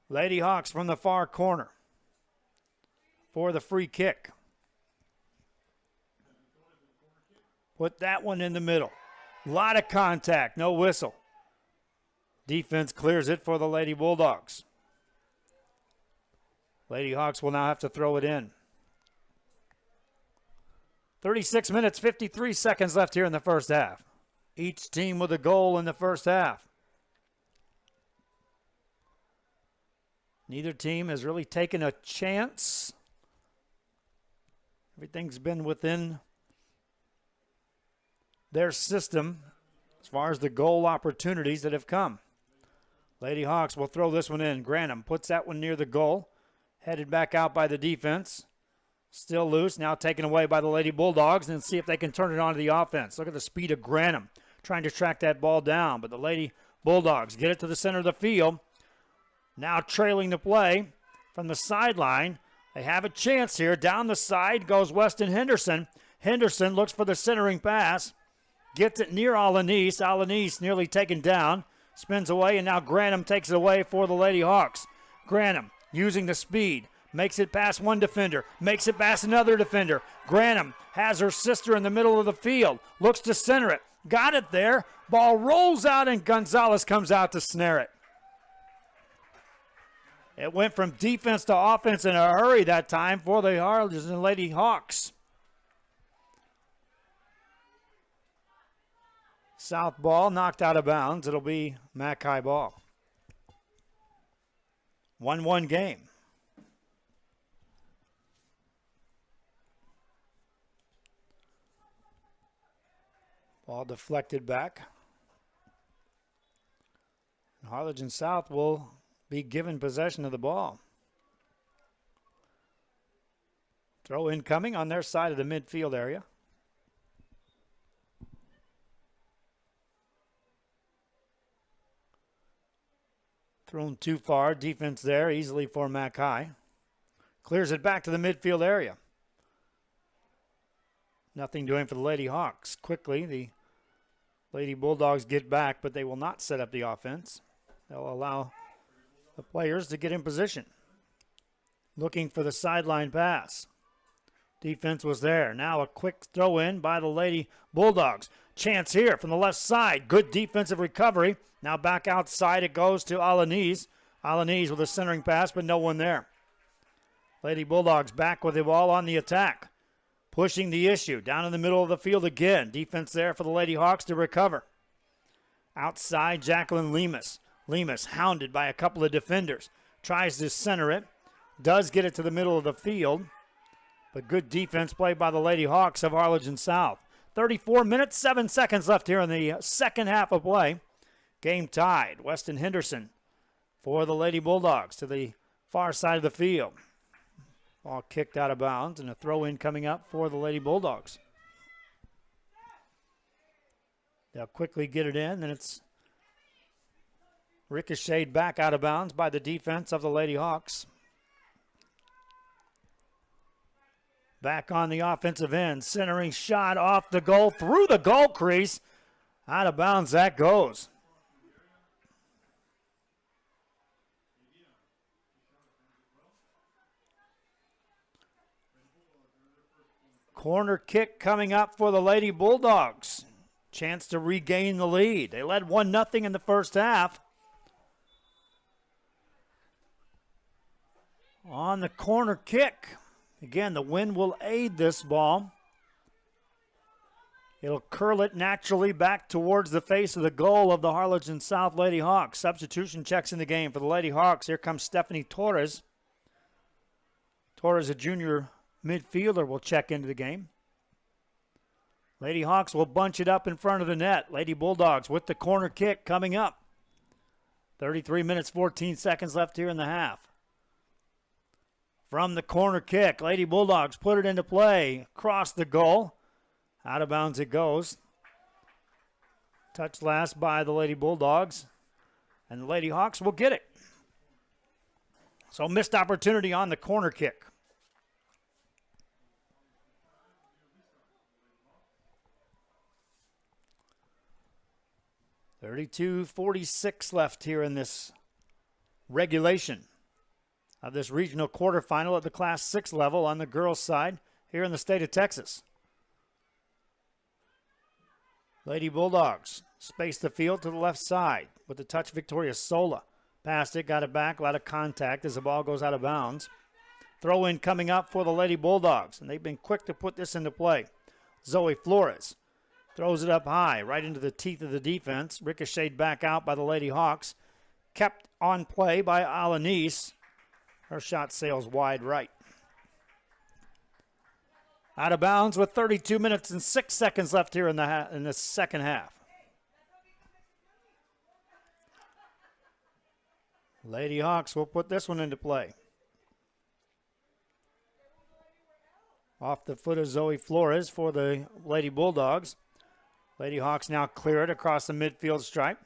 Lady Hawks from the far corner for the free kick. Put that one in the middle. A lot of contact, no whistle. Defense clears it for the Lady Bulldogs. Lady Hawks will now have to throw it in. 36 minutes, 53 seconds left here in the first half. Each team with a goal in the first half. Neither team has really taken a chance. Everything's been within their system as far as the goal opportunities that have come. Lady Hawks will throw this one in. Granum puts that one near the goal. Headed back out by the defense. Still loose, now taken away by the Lady Bulldogs, and see if they can turn it onto the offense. Look at the speed of Granum trying to track that ball down, but the Lady Bulldogs get it to the center of the field. Now trailing the play from the sideline. They have a chance here. Down the side goes Weston Henderson. Henderson looks for the centering pass. Gets it near Alanis. Alanis nearly taken down. Spins away, and now Granum takes it away for the Lady Hawks. Granum using the speed. Makes it past one defender. Makes it past another defender. Granum has her sister in the middle of the field. Looks to center it. Got it there. Ball rolls out, and Gonzalez comes out to snare it. It went from defense to offense in a hurry that time for the Harlingen Lady Hawks. South ball knocked out of bounds. It'll be McHi ball. 1-1 game. Ball deflected back. Harlingen South will be given possession of the ball. Throw incoming on their side of the midfield area. Thrown too far. Defense there easily for McHi. Clears it back to the midfield area. Nothing doing for the Lady Hawks. Quickly, the Lady Bulldogs get back, but they will not set up the offense. They'll allow the players to get in position. Looking for the sideline pass. Defense was there. Now a quick throw in by the Lady Bulldogs. Chance here from the left side. Good defensive recovery. Now back outside it goes to Alanis. Alanis with a centering pass, but no one there. Lady Bulldogs back with the ball on the attack. Pushing the issue. Down in the middle of the field again. Defense there for the Lady Hawks to recover. Outside, Jacqueline Lemus. Lemus hounded by a couple of defenders. Tries to center it. Does get it to the middle of the field. But good defense played by the Lady Hawks of Harlingen South. 34 minutes, 7 seconds left here in the second half of play. Game tied. Weston Henderson for the Lady Bulldogs to the far side of the field. Ball kicked out of bounds, and a throw-in coming up for the Lady Bulldogs. They'll quickly get it in, and it's ricocheted back out of bounds by the defense of the Lady Hawks. Back on the offensive end. Centering shot off the goal, through the goal crease. Out of bounds that goes. Corner kick coming up for the Lady Bulldogs. Chance to regain the lead. They led 1-0 in the first half. On the corner kick. Again, the wind will aid this ball. It'll curl it naturally back towards the face of the goal of the Harlingen South Lady Hawks. Substitution checks in the game for the Lady Hawks. Here comes Stephanie Torres. Torres, a junior midfielder, will check into the game. Lady Hawks will bunch it up in front of the net. Lady Bulldogs with the corner kick coming up. 33 minutes, 14 seconds left here in the half. From the corner kick, Lady Bulldogs put it into play. Across the goal. Out of bounds it goes. Touched last by the Lady Bulldogs. And the Lady Hawks will get it. So missed opportunity on the corner kick. .32:46 left here in this regulation of this regional quarterfinal at the Class 6 level on the girls' side here in the state of Texas. Lady Bulldogs space the field to the left side with the touch. Victoria Sola passed it, got it back, a lot of contact as the ball goes out of bounds. Throw in coming up for the Lady Bulldogs, and they've been quick to put this into play. Zoe Flores throws it up high, right into the teeth of the defense. Ricocheted back out by the Lady Hawks. Kept on play by Alanis. Her shot sails wide right. Out of bounds with 32 minutes and 6 seconds left here in the second half. Lady Hawks will put this one into play. Off the foot of Zoe Flores for the Lady Bulldogs. Lady Hawks now clear it across the midfield stripe.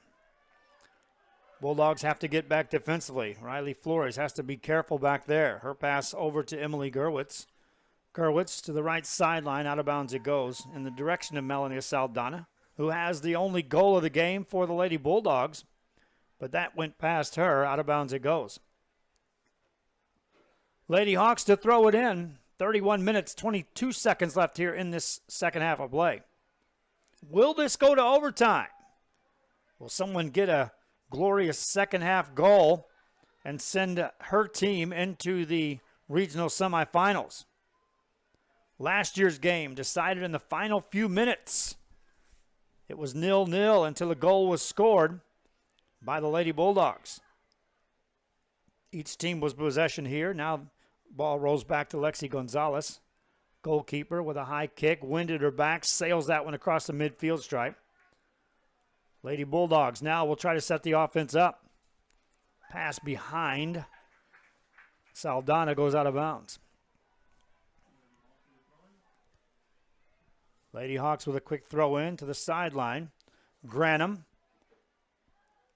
Bulldogs have to get back defensively. Riley Flores has to be careful back there. Her pass over to Emily Gerwitz. Gerwitz to the right sideline. Out of bounds it goes in the direction of Melanie Saldana, who has the only goal of the game for the Lady Bulldogs. But that went past her. Out of bounds it goes. Lady Hawks to throw it in. 31 minutes, 22 seconds left here in this second half of play. Will this go to overtime? Will someone get a glorious second half goal and send her team into the regional semifinals? Last year's game decided in the final few minutes. It was 0-0 until a goal was scored by the Lady Bulldogs. Each team was possession here. Now ball rolls back to Lexi Gonzalez. Goalkeeper with a high kick, winded her back, sails that one across the midfield stripe. Lady Bulldogs now will try to set the offense up. Pass behind. Saldana goes out of bounds. Lady Hawks with a quick throw in to the sideline. Granum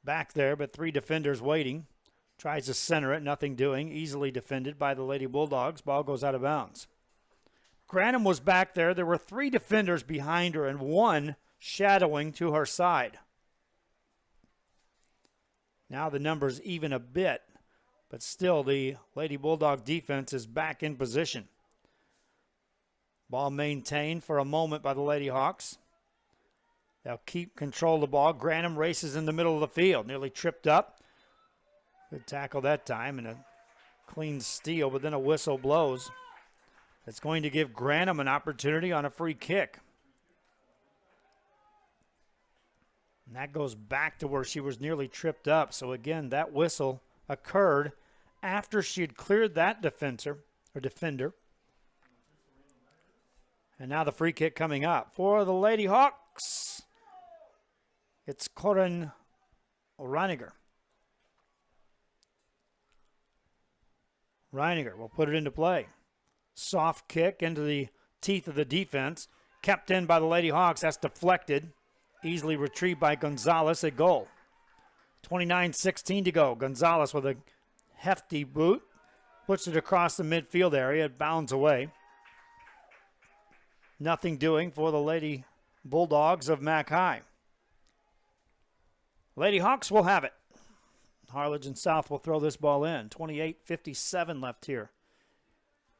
back there, but three defenders waiting. Tries to center it, nothing doing. Easily defended by the Lady Bulldogs. Ball goes out of bounds. Granum was back there. There were three defenders behind her and one shadowing to her side. Now the numbers even a bit, but still the Lady Bulldog defense is back in position. Ball maintained for a moment by the Lady Hawks. They'll keep control of the ball. Granum races in the middle of the field, nearly tripped up. Good tackle that time and a clean steal, but then a whistle blows. It's going to give Granum an opportunity on a free kick. And that goes back to where she was nearly tripped up. So again, that whistle occurred after she had cleared that defender. And now the free kick coming up for the Lady Hawks. It's Corinne Reiniger. Reiniger will put it into play. Soft kick into the teeth of the defense. Kept in by the Lady Hawks. That's deflected. Easily retrieved by Gonzalez at goal. 29-16 to go. Gonzalez with a hefty boot. Puts it across the midfield area. It bounds away. Nothing doing for the Lady Bulldogs of McHi. Lady Hawks will have it. Harlingen South will throw this ball in. 28:57 left here.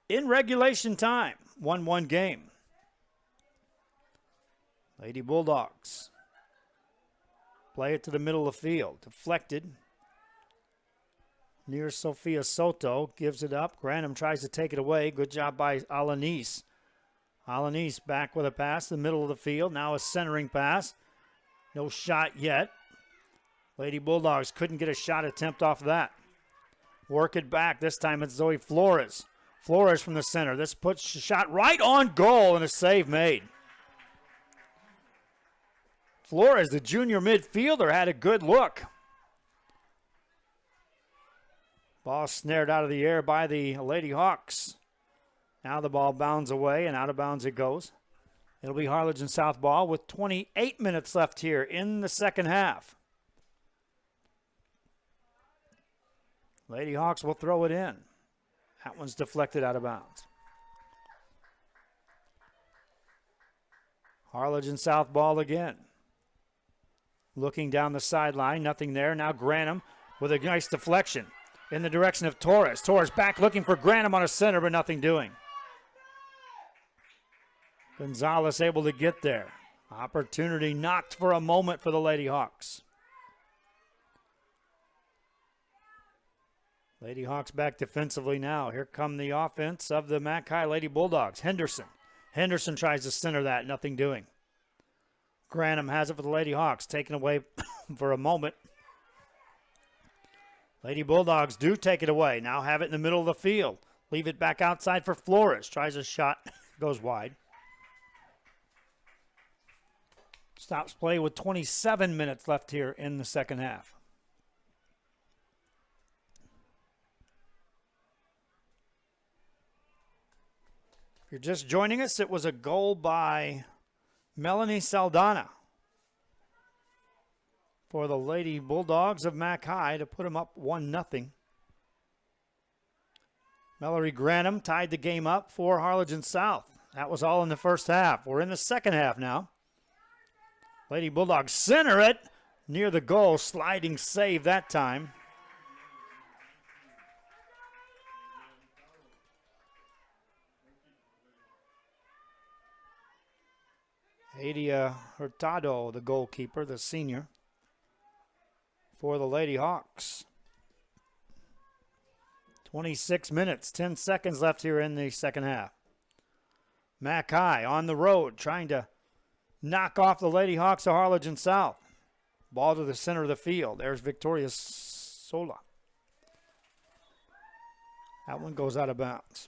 In regulation time, 1-1 game. Lady Bulldogs play it to the middle of the field. Deflected. Near Sophia Soto gives it up. Granum tries to take it away. Good job by Alanis. Alanis back with a pass, the middle of the field. Now a centering pass. No shot yet. Lady Bulldogs couldn't get a shot attempt off of that. Work it back. This time it's Zoe Flores. Flores from the center. This puts a shot right on goal and a save made. Flores, the junior midfielder, had a good look. Ball snared out of the air by the Lady Hawks. Now the ball bounds away and out of bounds it goes. It'll be Harlingen South ball with 28 minutes left here in the second half. Lady Hawks will throw it in. That one's deflected out of bounds. Harlingen South ball again. Looking down the sideline, nothing there. Now Granum with a nice deflection in the direction of Torres. Torres back looking for Granum on a center, but nothing doing. Gonzalez able to get there. Opportunity knocked for a moment for the Lady Hawks. Lady Hawks back defensively now. Here come the offense of the McHi Lady Bulldogs. Henderson. Henderson tries to center that. Nothing doing. Granum has it for the Lady Hawks. Taken away for a moment. Lady Bulldogs do take it away. Now have it in the middle of the field. Leave it back outside for Flores. Tries a shot. Goes wide. Stops play with 27 minutes left here in the second half. If you're just joining us, it was a goal by Melanie Saldana for the Lady Bulldogs of McHi to put them up 1-0. Mallory Granum tied the game up for Harlingen South. That was all in the first half. We're in the second half now. Lady Bulldogs center it near the goal. Sliding save that time. Adia Hurtado, the goalkeeper, the senior, for the Lady Hawks. 26 minutes, 10 seconds left here in the second half. McHi on the road trying to knock off the Lady Hawks of Harlingen South. Ball to the center of the field. There's Victoria Sola. That one goes out of bounds.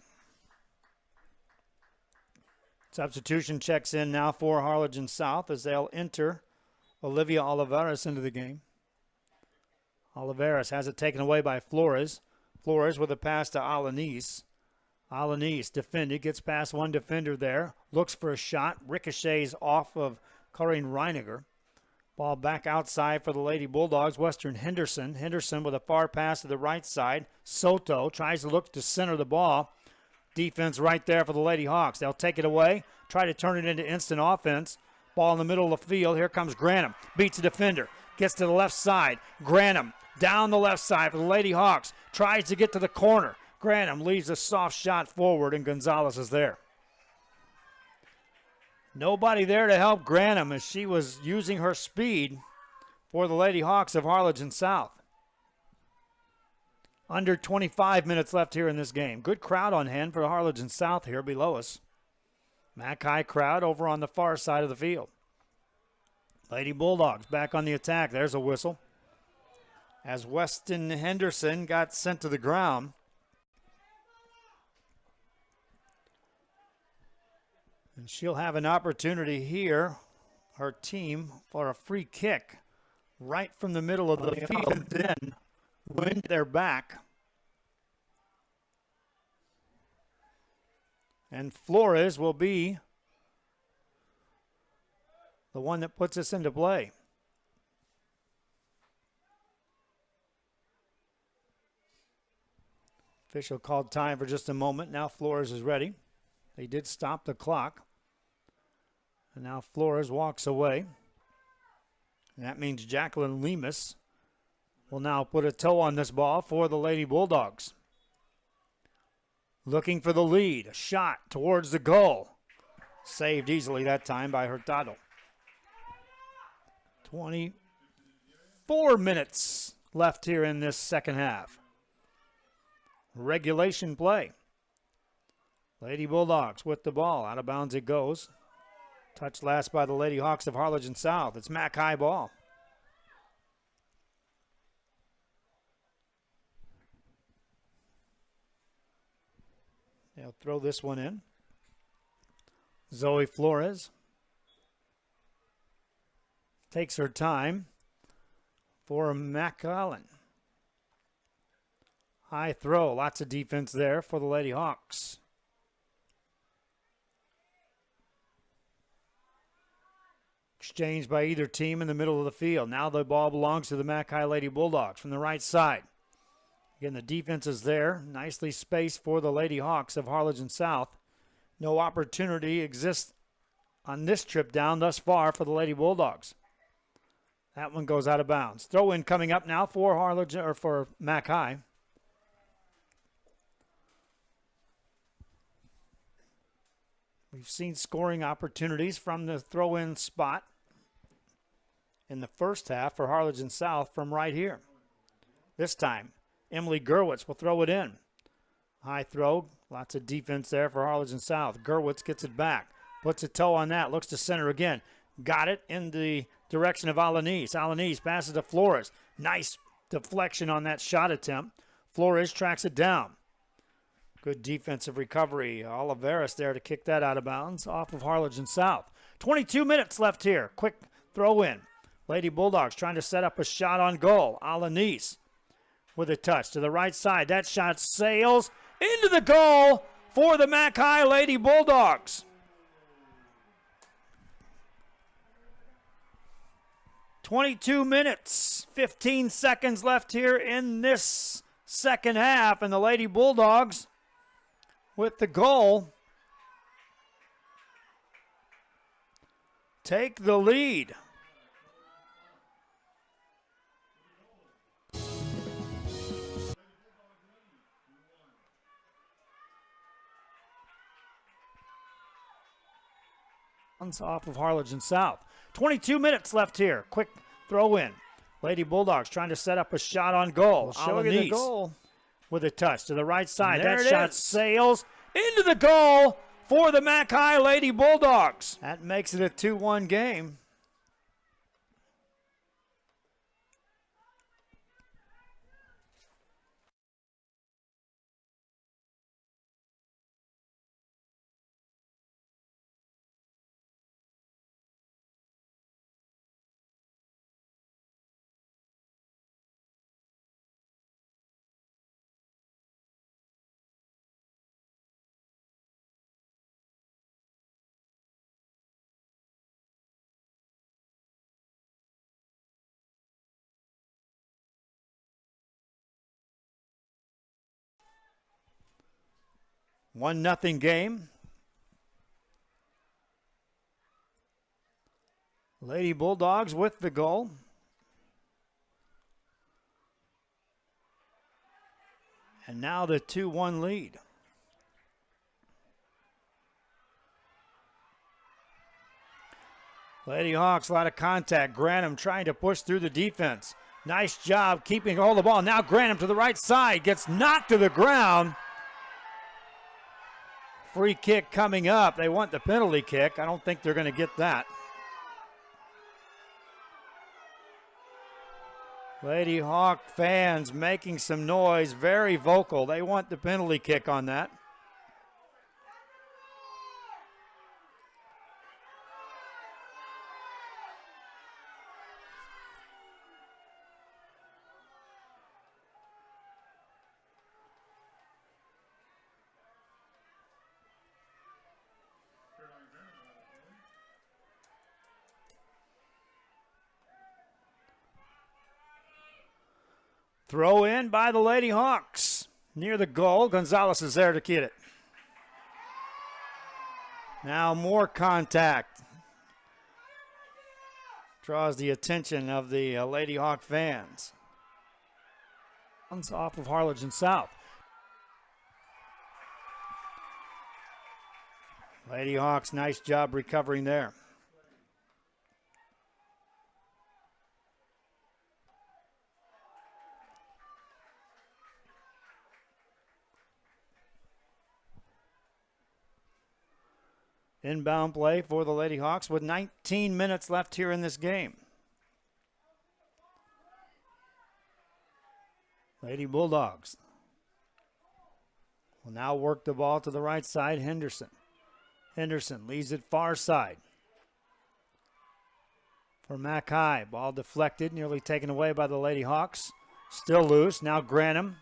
Substitution checks in now for Harlingen South as they'll enter Olivia Olivares into the game. Olivares has it taken away by Flores. Flores with a pass to Alanis. Alanis defended, gets past one defender there. Looks for a shot. Ricochets off of Corinne Reiniger. Ball back outside for the Lady Bulldogs. Western Henderson. Henderson with a far pass to the right side. Soto tries to look to center the ball. Defense right there for the Lady Hawks. They'll take it away, try to turn it into instant offense. Ball in the middle of the field. Here comes Granum. Beats a defender. Gets to the left side. Granum down the left side for the Lady Hawks. Tries to get to the corner. Granum leaves a soft shot forward, and Gonzalez is there. Nobody there to help Granum as she was using her speed for the Lady Hawks of Harlingen South. Under 25 minutes left here in this game. Good crowd on hand for Harlingen South here below us. McHi crowd over on the far side of the field. Lady Bulldogs back on the attack. There's a whistle. As Weston Henderson got sent to the ground. And she'll have an opportunity here, her team, for a free kick right from the middle of the field. And then wind their back. And Flores will be the one that puts us into play. Official called time for just a moment. Now Flores is ready. They did stop the clock. And now Flores walks away. And that means Jacqueline Lemus will now put a toe on this ball for the Lady Bulldogs. Looking for the lead. A shot towards the goal. Saved easily that time by Hurtado. 24 minutes left here in this second half. Regulation play. Lady Bulldogs with the ball. Out of bounds it goes. Touched last by the Lady Hawks of Harlingen South. It's McHi ball. They'll throw this one in. Zoe Flores takes her time for McAllen. High throw. Lots of defense there for the Lady Hawks. Exchanged by either team in the middle of the field. Now the ball belongs to the McHi Lady Bulldogs from the right side. Again, the defense is there. Nicely spaced for the Lady Hawks of Harlingen South. No opportunity exists on this trip down thus far for the Lady Bulldogs. That one goes out of bounds. Throw in coming up now for Harlingen or for McHi. We've seen scoring opportunities from the throw-in spot in the first half for Harlingen South from right here. This time, Emily Gerwitz will throw it in. High throw, lots of defense there for Harlingen South. Gerwitz gets it back, puts a toe on that, looks to center again. Got it in the direction of Alanis. Alanis passes to Flores. Nice deflection on that shot attempt. Flores tracks it down. Good defensive recovery. Olivares there to kick that out of bounds off of Harlingen South. 22 minutes left here. Quick throw in. Lady Bulldogs trying to set up a shot on goal. Alanis with a touch to the right side. That shot sails into the goal for the McHi Lady Bulldogs. 22 minutes, 15 seconds left here in this second half, and the Lady Bulldogs with the goal take the lead. Off of Harlingen South. 22 minutes left here. Quick throw in. Lady Bulldogs trying to set up a shot on goal. We'll show you the Alanis goal. with a touch to the right side. There That it shot is. sails into the goal for the McHi Lady Bulldogs. That makes it a 2-1 game. One nothing game. Lady Bulldogs with the goal. And now the 2-1 lead. Lady Hawks, a lot of contact. Granham trying to push through the defense. Nice job keeping hold of the ball. Now Granham to the right side. Gets knocked to the ground. Free kick coming up. They want the penalty kick. I don't think they're going to get that. Lady Hawk fans making some noise, very vocal. They want the penalty kick on that. Throw in by the Lady Hawks. Near the goal, Gonzalez is there to get it. Now more contact. Draws the attention of the Lady Hawk fans. One's off of Harlingen South. Lady Hawks, nice job recovering there. Inbound play for the Lady Hawks with 19 minutes left here in this game. Lady Bulldogs will now work the ball to the right side. Henderson. Henderson leaves it far side. For McHi, ball deflected, nearly taken away by the Lady Hawks. Still loose. Now Granham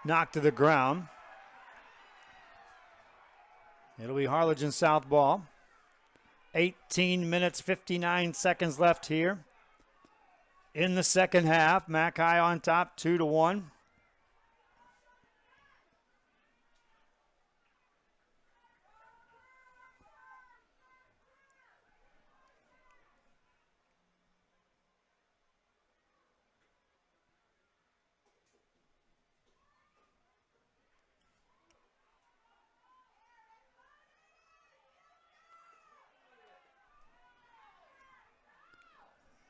knocked to the ground. It'll be Harlingen South ball. 18 minutes, 59 seconds left here in the second half. McHi on top, 2-1.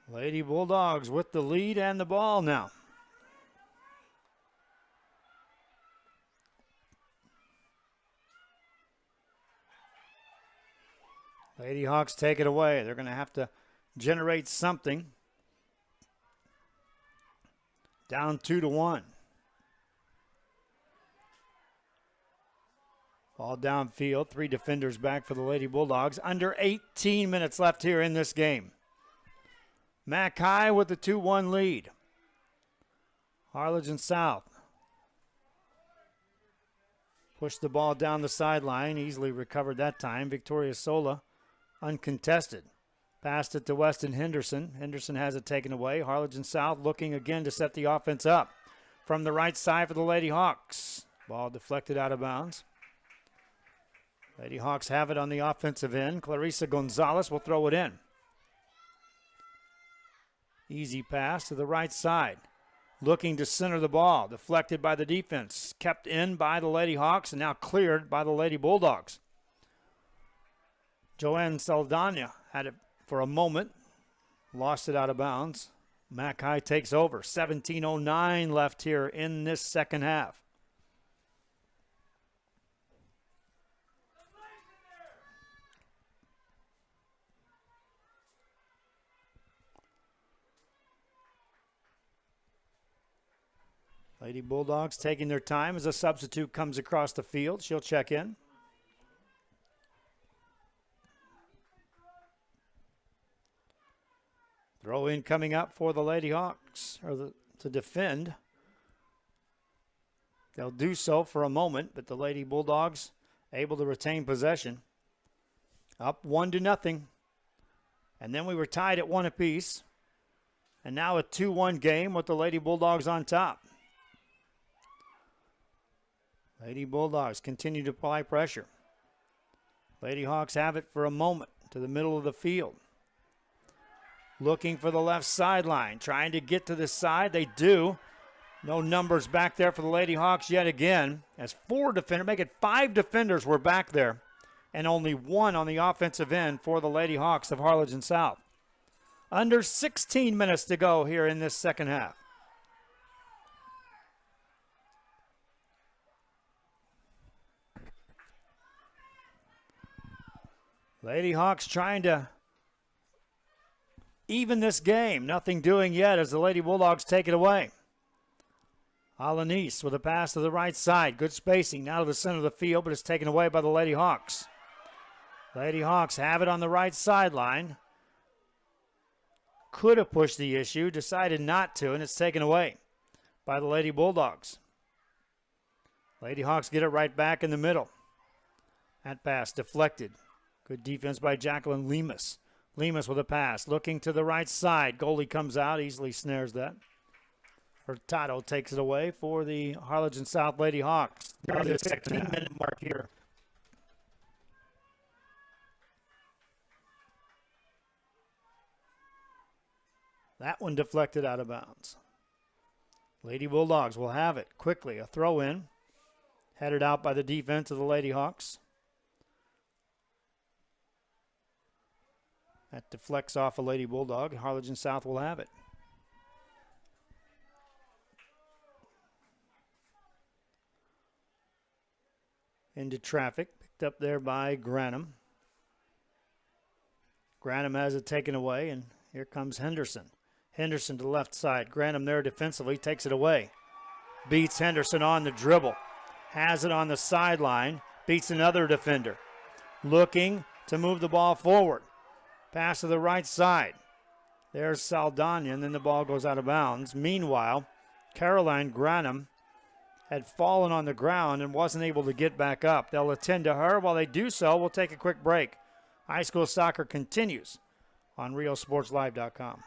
Lady Bulldogs with the lead and the ball now. Lady Hawks take it away. They're going to have to generate something. Down 2-1. Ball downfield. 3 defenders back for the Lady Bulldogs. Under 18 minutes left here in this game. McHi with the 2-1 lead. Harlingen South Pushed the ball down the sideline, easily recovered that time. Victoria Sola uncontested. Passed it to Weston Henderson. Henderson has it taken away. Harlingen South looking again to set the offense up. From the right side for the Lady Hawks. Ball deflected out of bounds. Lady Hawks have it on the offensive end. Clarissa Gonzalez will throw it in. Easy pass to the right side. Looking to center the ball. Deflected by the defense. Kept in by the Lady Hawks and now cleared by the Lady Bulldogs. Joanne Saldana had it for a moment. Lost it out of bounds. McHi takes over. 17:09 left here in this second half. Lady Bulldogs taking their time as a substitute comes across the field. She'll check in. Throw in coming up for the Lady Hawks to defend. They'll do so for a moment, but the Lady Bulldogs able to retain possession. Up 1-0. And then we were tied at 1 apiece. And now a 2-1 game with the Lady Bulldogs on top. Lady Bulldogs continue to apply pressure. Lady Hawks have it for a moment to the middle of the field. Looking for the left sideline, trying to get to the side. They do. No numbers back there for the Lady Hawks yet again. As 4 defenders, make it 5 defenders were back there, and only 1 on the offensive end for the Lady Hawks of Harlingen South. Under 16 minutes to go here in this second half. Lady Hawks trying to even this game. Nothing doing yet as the Lady Bulldogs take it away. Alanis with a pass to the right side. Good spacing now to the center of the field, but it's taken away by the Lady Hawks. Lady Hawks have it on the right sideline. Could have pushed the issue, decided not to, and it's taken away by the Lady Bulldogs. Lady Hawks get it right back in the middle. That pass deflected. Good defense by Jacqueline Lemus. Lemus with a pass, looking to the right side. Goalie comes out, easily snares that. Hurtado takes it away for the Harlingen South Lady Hawks. They're on the 16-minute mark here. That one deflected out of bounds. Lady Bulldogs will have it quickly. A throw in. Headed out by the defense of the Lady Hawks. That deflects off a Lady Bulldog. Harlingen South will have it. Into traffic. Picked up there by Granum. Granum has it taken away, and here comes Henderson. Henderson to the left side. Granum there defensively takes it away. Beats Henderson on the dribble. Has it on the sideline. Beats another defender. Looking to move the ball forward. Pass to the right side. There's Saldana, and then the ball goes out of bounds. Meanwhile, Caroline Granum had fallen on the ground and wasn't able to get back up. They'll attend to her. While they do so, we'll take a quick break. High school soccer continues on RioSportsLive.com.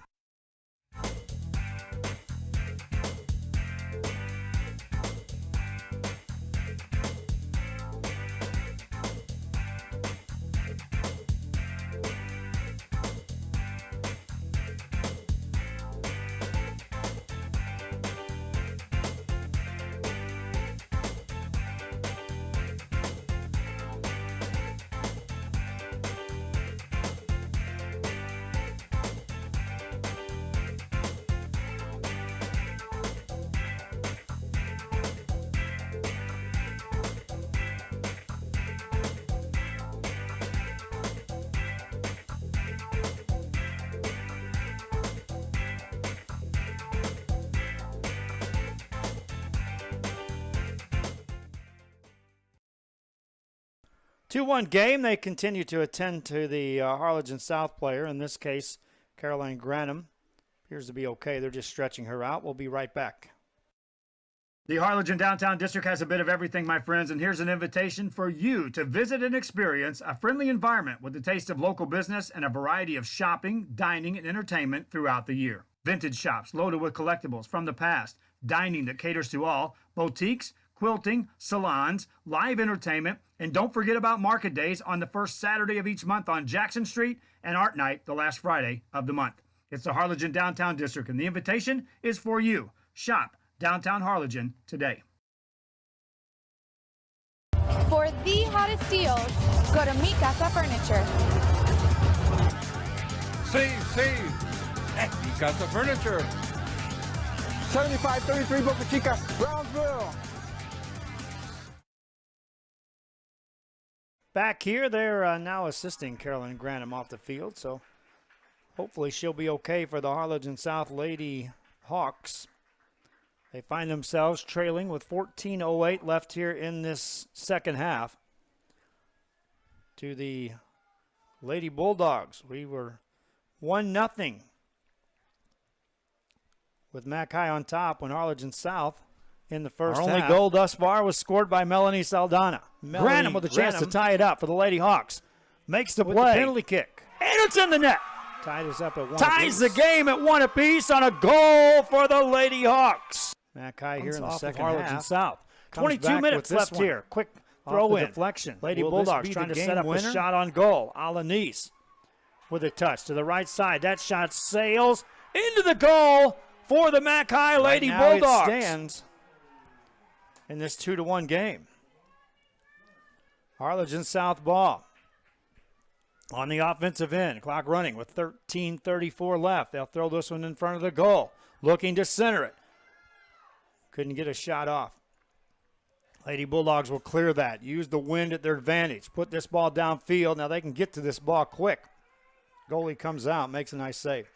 Two-one game. They continue to attend to the Harlingen South player. In this case, Caroline Granum appears to be okay. They're just stretching her out. We'll be right back. The Harlingen Downtown District has a bit of everything, my friends, and here's an invitation for you to visit and experience a friendly environment with a taste of local business and a variety of shopping, dining, and entertainment throughout the year. Vintage shops loaded with collectibles from the past, dining that caters to all, boutiques, quilting, salons, live entertainment, and don't forget about market days on the first Saturday of each month on Jackson Street and Art Night the last Friday of the month. It's the Harlingen Downtown District, and the invitation is for you. Shop Downtown Harlingen today. For the hottest deals, go to Mi Casa Furniture. Save at Mi Casa Furniture. 7533 Boca Chica, Brownsville. Back here, they're now assisting Carolyn Granum off the field, so hopefully she'll be okay for the Harlingen South Lady Hawks. They find themselves trailing with 14:08 left here in this second half to the Lady Bulldogs. We were 1-0 with McHi on top when Harlingen South in the first half. Our only goal thus far was scored by Melanie Saldana. Granum with a chance to tie it up for the Lady Hawks. Makes the play. The penalty kick. And it's in the net. Tied us up at 1 Ties the game at 1 apiece on a goal for the Lady Hawks. McHi here in the second half. South. 22 minutes left here. Quick throw in. Deflection. Lady Bulldogs trying to set up a shot on goal. Alanis with a touch to the right side. That shot sails into the goal for the McHi Lady Bulldogs. It stands in this 2-1 game. Harlingen South ball on the offensive end. Clock running with 13:34 left. They'll throw this one in front of the goal. Looking to center it. Couldn't get a shot off. Lady Bulldogs will clear that. Use the wind at their advantage. Put this ball downfield. Now they can get to this ball quick. Goalie comes out, makes a nice save.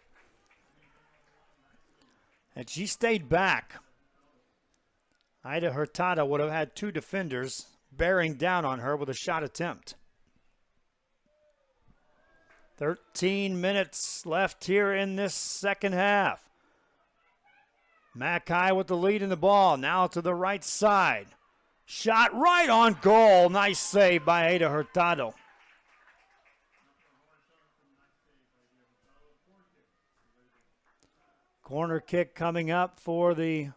And she stayed back. Ida Hurtado would have had 2 defenders bearing down on her with a shot attempt. 13 minutes left here in this second half. McHi with the lead in the ball. Now to the right side. Shot right on goal. Nice save by Ada Hurtado. Corner kick coming up for the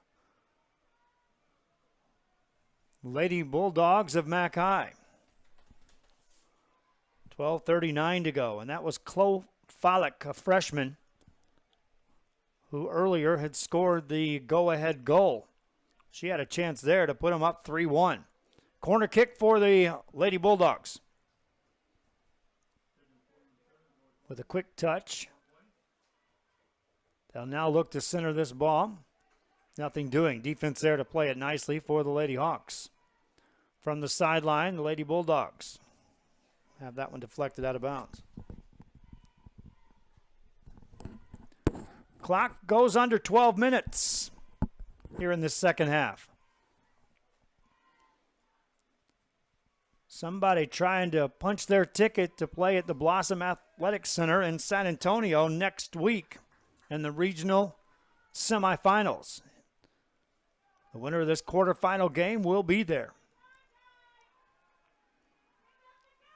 Lady Bulldogs of McHi. 12:39 to go, and that was Chloe Follick, a freshman, who earlier had scored the go-ahead goal. She had a chance there to put them up 3-1. Corner kick for the Lady Bulldogs. With a quick touch. They'll now look to center this ball. Nothing doing. Defense there to play it nicely for the Lady Hawks. From the sideline, the Lady Bulldogs have that one deflected out of bounds. Clock goes under 12 minutes here in this second half. Somebody trying to punch their ticket to play at the Blossom Athletic Center in San Antonio next week in the regional semifinals. The winner of this quarterfinal game will be there.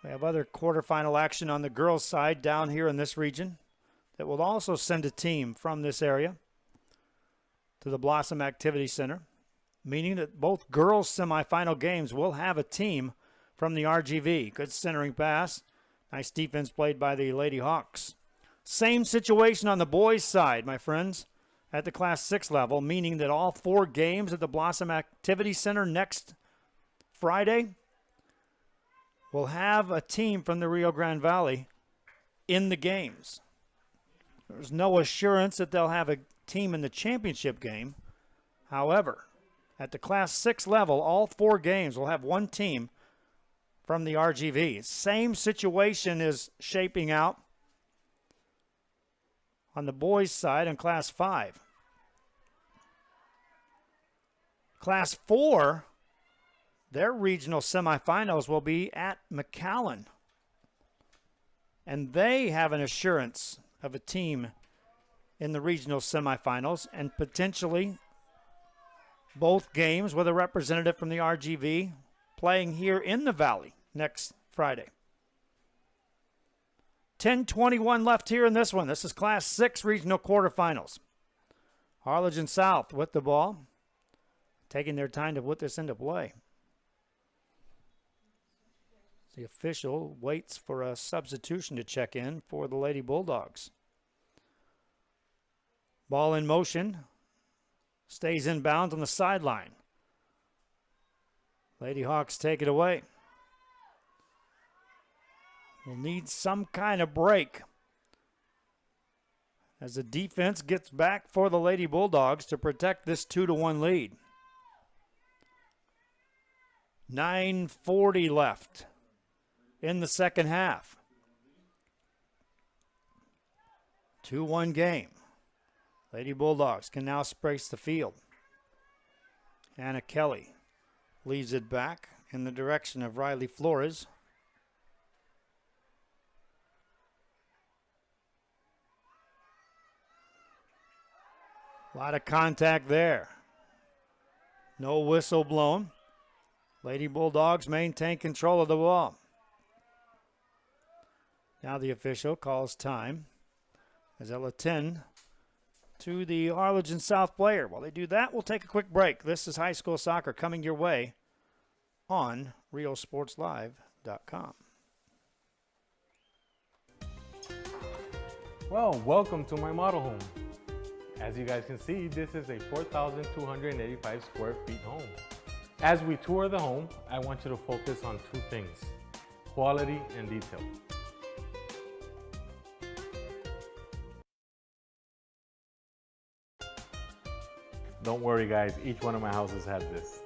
We have other quarterfinal action on the girls' side down here in this region that will also send a team from this area to the Blossom Activity Center, meaning that both girls' semifinal games will have a team from the RGV. Good centering pass. Nice defense played by the Lady Hawks. Same situation on the boys' side, my friends, at the Class 6 level, meaning that all 4 games at the Blossom Activity Center next Friday will have a team from the Rio Grande Valley in the games. There's no assurance that they'll have a team in the championship game. However, at the Class 6 level, all 4 games will have one team from the RGV. Same situation is shaping out on the boys' side in Class 5. Class 4, their regional semifinals will be at McAllen. And they have an assurance of a team in the regional semifinals and potentially both games with a representative from the RGV playing here in the Valley next Friday. 10:21 left here in this one. This is Class 6 regional quarterfinals. Harlingen South with the ball, taking their time to put this into play. The official waits for a substitution to check in for the Lady Bulldogs. Ball in motion. Stays in bounds on the sideline. Lady Hawks take it away. Will need some kind of break as the defense gets back for the Lady Bulldogs to protect this 2-1 lead. 9:40 left in the second half. 2-1 game. Lady Bulldogs can now space the field. Anna Kelly leads it back in the direction of Riley Flores. A lot of contact there. No whistle blown. Lady Bulldogs maintain control of the ball. Now the official calls time as they'll attend to the Harlingen South player. While they do that, we'll take a quick break. This is high school soccer coming your way on RealSportsLive.com. Well, welcome to my model home. As you guys can see, this is a 4,285 square feet home. As we tour the home, I want you to focus on two things: quality and detail. Don't worry guys, each one of my houses has this.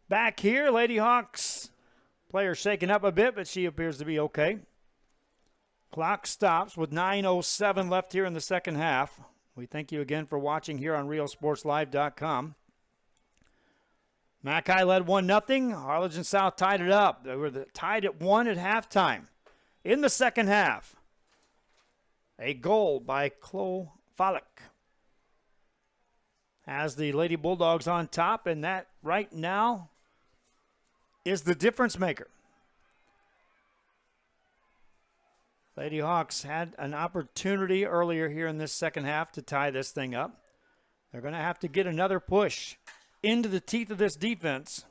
Back here, Lady Hawks player shaken up a bit, but she appears to be okay. Clock stops with 9:07 left here in the second half. We thank you again for watching here on RealSportsLive.com. McHi led 1-0. Harlingen South tied it up. They were tied at 1 at halftime. In the second half, a goal by Chloe Fallick has the Lady Bulldogs on top, and that right now is the difference maker. Lady Hawks had an opportunity earlier here in this second half to tie this thing up. They're going to have to get another push into the teeth of this defense.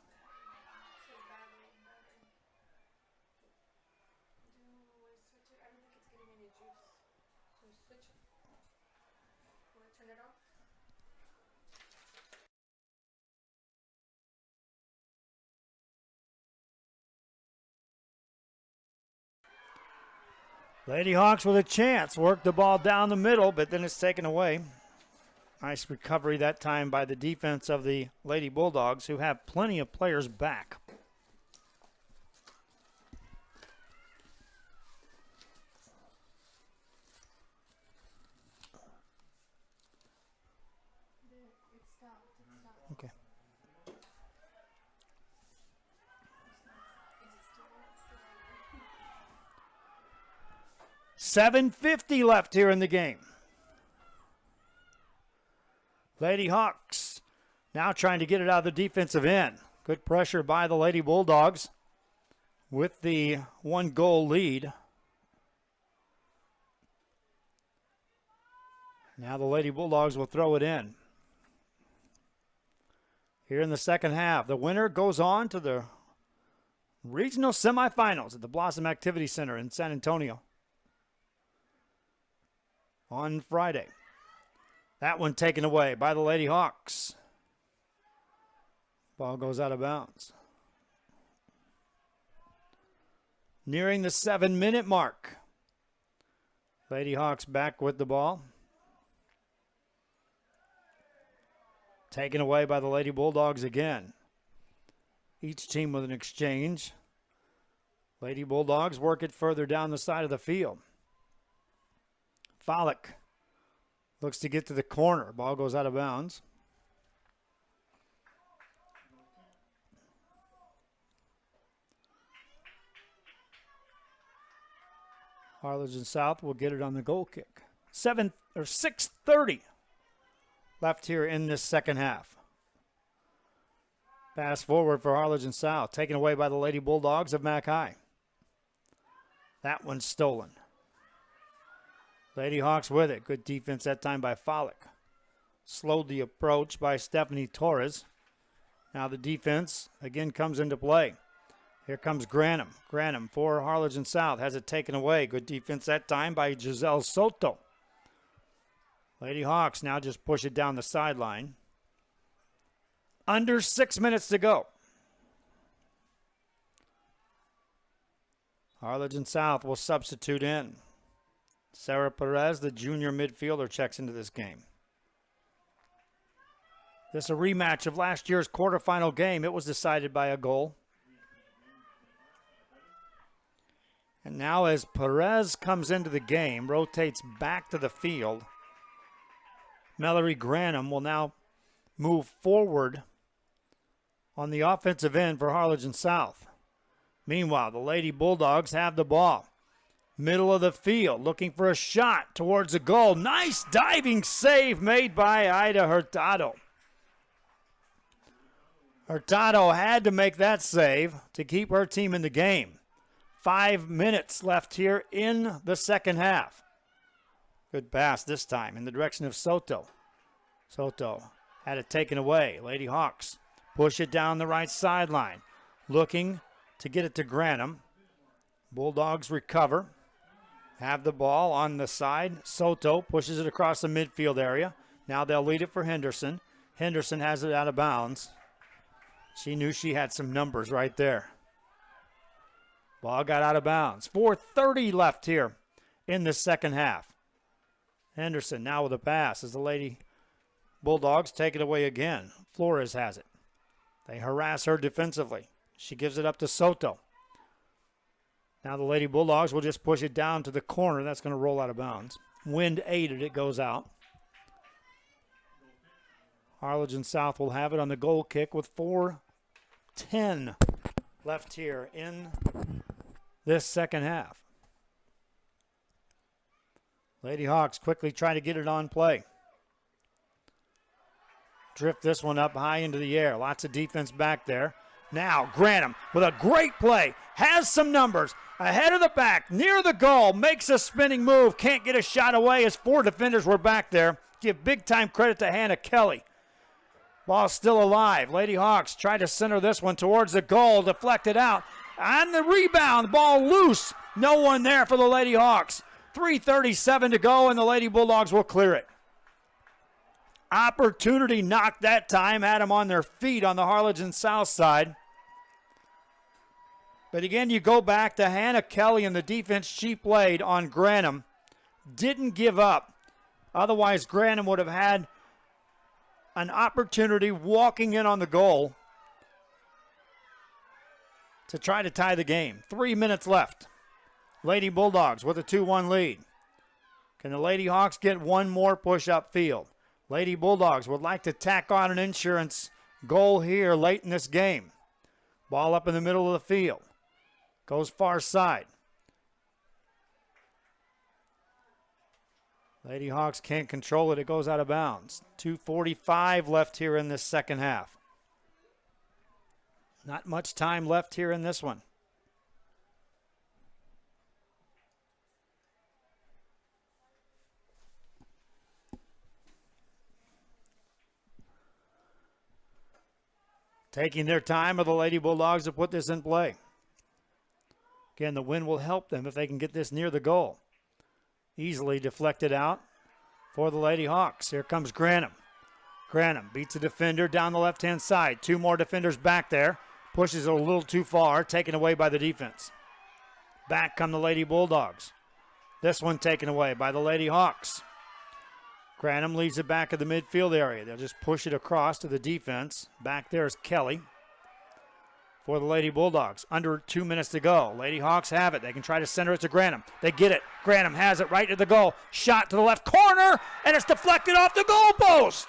Lady Hawks with a chance. Work the ball down the middle, but then it's taken away. Nice recovery that time by the defense of the Lady Bulldogs, who have plenty of players back. Okay. $7:50 left here in the game. Lady Hawks now trying to get it out of the defensive end. Good pressure by the Lady Bulldogs with the 1-goal lead. Now the Lady Bulldogs will throw it in. Here in the second half, the winner goes on to the regional semifinals at the Blossom Activity Center in San Antonio on Friday. That one taken away by the Lady Hawks. Ball goes out of bounds. Nearing the 7-minute mark. Lady Hawks back with the ball. Taken away by the Lady Bulldogs again. Each team with an exchange. Lady Bulldogs work it further down the side of the field. Follick looks to get to the corner. Ball goes out of bounds. Harlingen South will get it on the goal kick. 6:30 left here in this second half. Pass forward for Harlingen South, taken away by the Lady Bulldogs of McHi. That one's stolen. Lady Hawks with it. Good defense that time by Follick. Slowed the approach by Stephanie Torres. Now the defense again comes into play. Here comes Granum. Granum for Harlingen South has it taken away. Good defense that time by Giselle Soto. Lady Hawks now just push it down the sideline. Under 6 minutes to go. Harlingen South will substitute in. Sarah Perez, the junior midfielder, checks into this game. This is a rematch of last year's quarterfinal game. It was decided by a goal. And now as Perez comes into the game, rotates back to the field, Mallory Granum will now move forward on the offensive end for Harlingen South. Meanwhile, the Lady Bulldogs have the ball. Middle of the field, looking for a shot towards the goal. Nice diving save made by Ida Hurtado. Hurtado had to make that save to keep her team in the game. 5 minutes left here in the second half. Good pass this time in the direction of Soto. Soto had it taken away. Lady Hawks push it down the right sideline. Looking to get it to Granum. Bulldogs recover. Have the ball on the side. Soto pushes it across the midfield area. Now they'll lead it for Henderson. Henderson has it out of bounds. She knew she had some numbers right there. Ball got out of bounds. 4:30 left here in the second half. Henderson now with a pass as the Lady Bulldogs take it away again. Flores has it. They harass her defensively. She gives it up to Soto. Now the Lady Bulldogs will just push it down to the corner. That's going to roll out of bounds. Wind aided, it goes out. Harlingen South will have it on the goal kick with 4:10 left here in this second half. Lady Hawks quickly try to get it on play. Drift this one up high into the air. Lots of defense back there. Now Granum with a great play. Has some numbers. Ahead of the back, near the goal. Makes a spinning move. Can't get a shot away as 4 defenders were back there. Give big time credit to Hannah Kelly. Ball still alive. Lady Hawks try to center this one towards the goal. Deflected out. On the rebound, ball loose. No one there for the Lady Hawks. 3:37 to go, and the Lady Bulldogs will clear it. Opportunity knocked that time. Had them on their feet on the Harlingen South side. But again, you go back to Hannah Kelly and the defense she played on Granum. Didn't give up. Otherwise, Granum would have had an opportunity walking in on the goal to try to tie the game. 3 minutes left. Lady Bulldogs with a 2-1 lead. Can the Lady Hawks get one more push up field? Lady Bulldogs would like to tack on an insurance goal here late in this game. Ball up in the middle of the field. Goes far side. Lady Hawks can't control it. It goes out of bounds. 2:45 left here in this second half. Not much time left here in this one. Taking their time are the Lady Bulldogs to put this in play. Again, the wind will help them if they can get this near the goal. Easily deflected out for the Lady Hawks. Here comes Granum. Granum beats a defender down the left-hand side. 2 more defenders back there. Pushes it a little too far, taken away by the defense. Back come the Lady Bulldogs. This one taken away by the Lady Hawks. Granum leaves it back at the midfield area. They'll just push it across to the defense. Back there is Kelly. for the Lady Bulldogs. Under 2 minutes to go. Lady Hawks have it. They can try to center it to Grantham. They get it. Grantham has it right to the goal. Shot to the left corner, and it's deflected off the goalpost.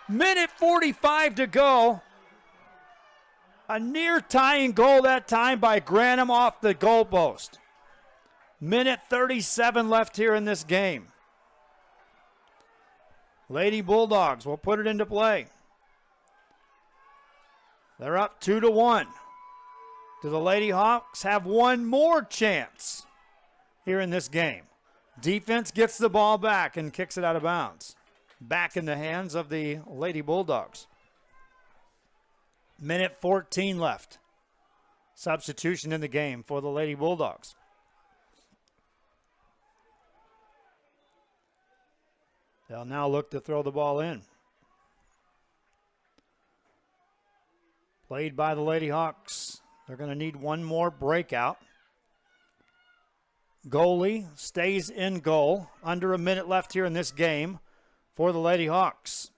Minute 45 to go. A near tying goal that time by Grantham off the goalpost. Minute 37 left here in this game. Lady Bulldogs will put it into play. They're up 2-1. Do the Lady Hawks have one more chance here in this game? Defense gets the ball back and kicks it out of bounds. Back in the hands of the Lady Bulldogs. Minute 14 left. Substitution in the game for the Lady Bulldogs. They'll now look to throw the ball in. Played by the Lady Hawks. They're going to need one more breakout. Goalie stays in goal. Under a minute left here in this game for the Lady Hawks.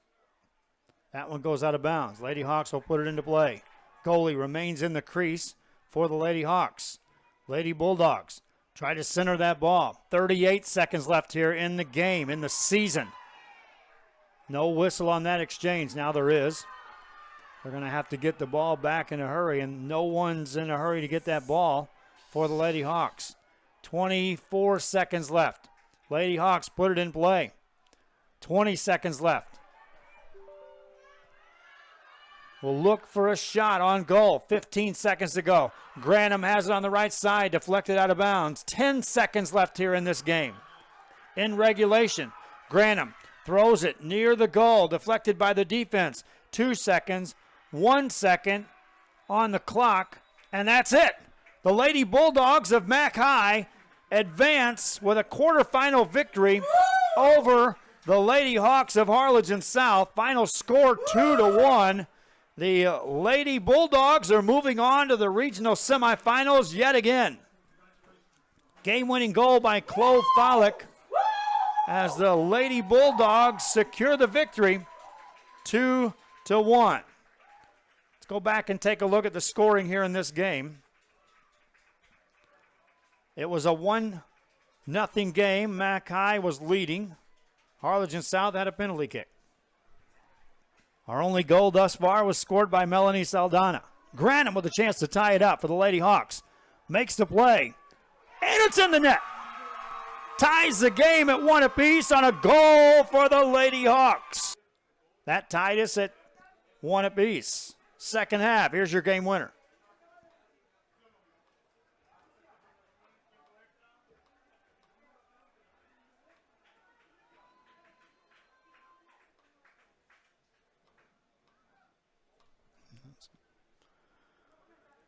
That one goes out of bounds. Lady Hawks will put it into play. Goalie remains in the crease for the Lady Hawks. Lady Bulldogs try to center that ball. 38 seconds left here in the game, in the season. No whistle on that exchange. Now there is. They're going to have to get the ball back in a hurry, and no one's in a hurry to get that ball for the Lady Hawks. 24 seconds left. Lady Hawks put it in play. 20 seconds left. Will look for a shot on goal. 15 seconds to go. Grantham has it on the right side, deflected out of bounds. 10 seconds left here in this game. In regulation, Grantham throws it near the goal, deflected by the defense. 2 seconds, 1 second on the clock, and that's it. The Lady Bulldogs of McHi advance with a quarterfinal victory over the Lady Hawks of Harlingen South. Final score 2-1. The Lady Bulldogs are moving on to the regional semifinals yet again. Game-winning goal by Chloe Follick as the Lady Bulldogs secure the victory 2-1. Let's go back and take a look at the scoring here in this game. It was a 1-0 game. McHi was leading. Harlingen South had a penalty kick. Our only goal thus far was scored by Melanie Saldana. Grantham with a chance to tie it up for the Lady Hawks. Makes the play. And it's in the net. Ties the game at 1 apiece on a goal for the Lady Hawks. That tied us at 1 apiece. Second half, here's your game winner.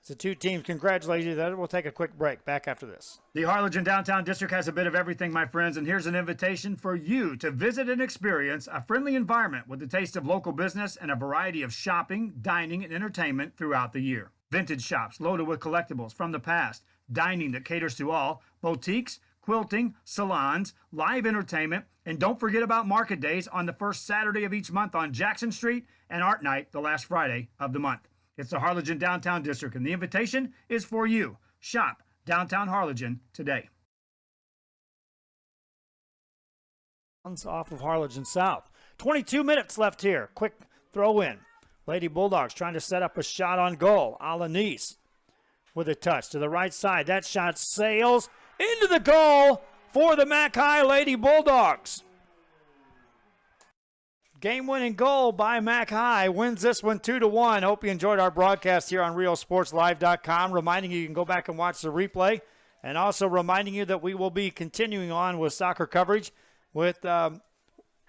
So two teams, congratulate you. We'll take a quick break. Back after this. The Harlingen Downtown District has a bit of everything, my friends, and here's an invitation for you to visit and experience a friendly environment with the taste of local business and a variety of shopping, dining, and entertainment throughout the year. Vintage shops loaded with collectibles from the past, dining that caters to all, boutiques, quilting, salons, live entertainment, and don't forget about market days on the first Saturday of each month on Jackson Street and Art Night the last Friday of the month. It's the Harlingen Downtown District, and the invitation is for you. Shop Downtown Harlingen today. Off of Harlingen South. 22 minutes left here. Quick throw in. Lady Bulldogs trying to set up a shot on goal. Alanis with a touch to the right side. That shot sails into the goal for the McHi Lady Bulldogs. Game-winning goal by McHi wins this one 2-1. Hope you enjoyed our broadcast here on RealSportsLive.com. Reminding you can go back and watch the replay. And also reminding you that we will be continuing on with soccer coverage with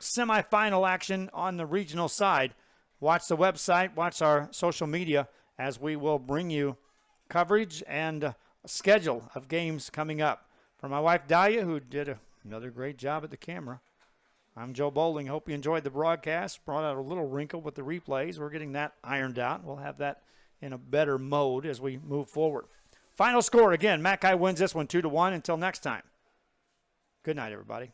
semifinal action on the regional side. Watch the website, watch our social media as we will bring you coverage and a schedule of games coming up. For my wife, Dahlia, who did another great job at the camera, I'm Joe Bowling. Hope you enjoyed the broadcast. Brought out a little wrinkle with the replays. We're getting that ironed out. We'll have that in a better mode as we move forward. Final score, again, McHi wins this one 2-1. Until next time, good night, everybody.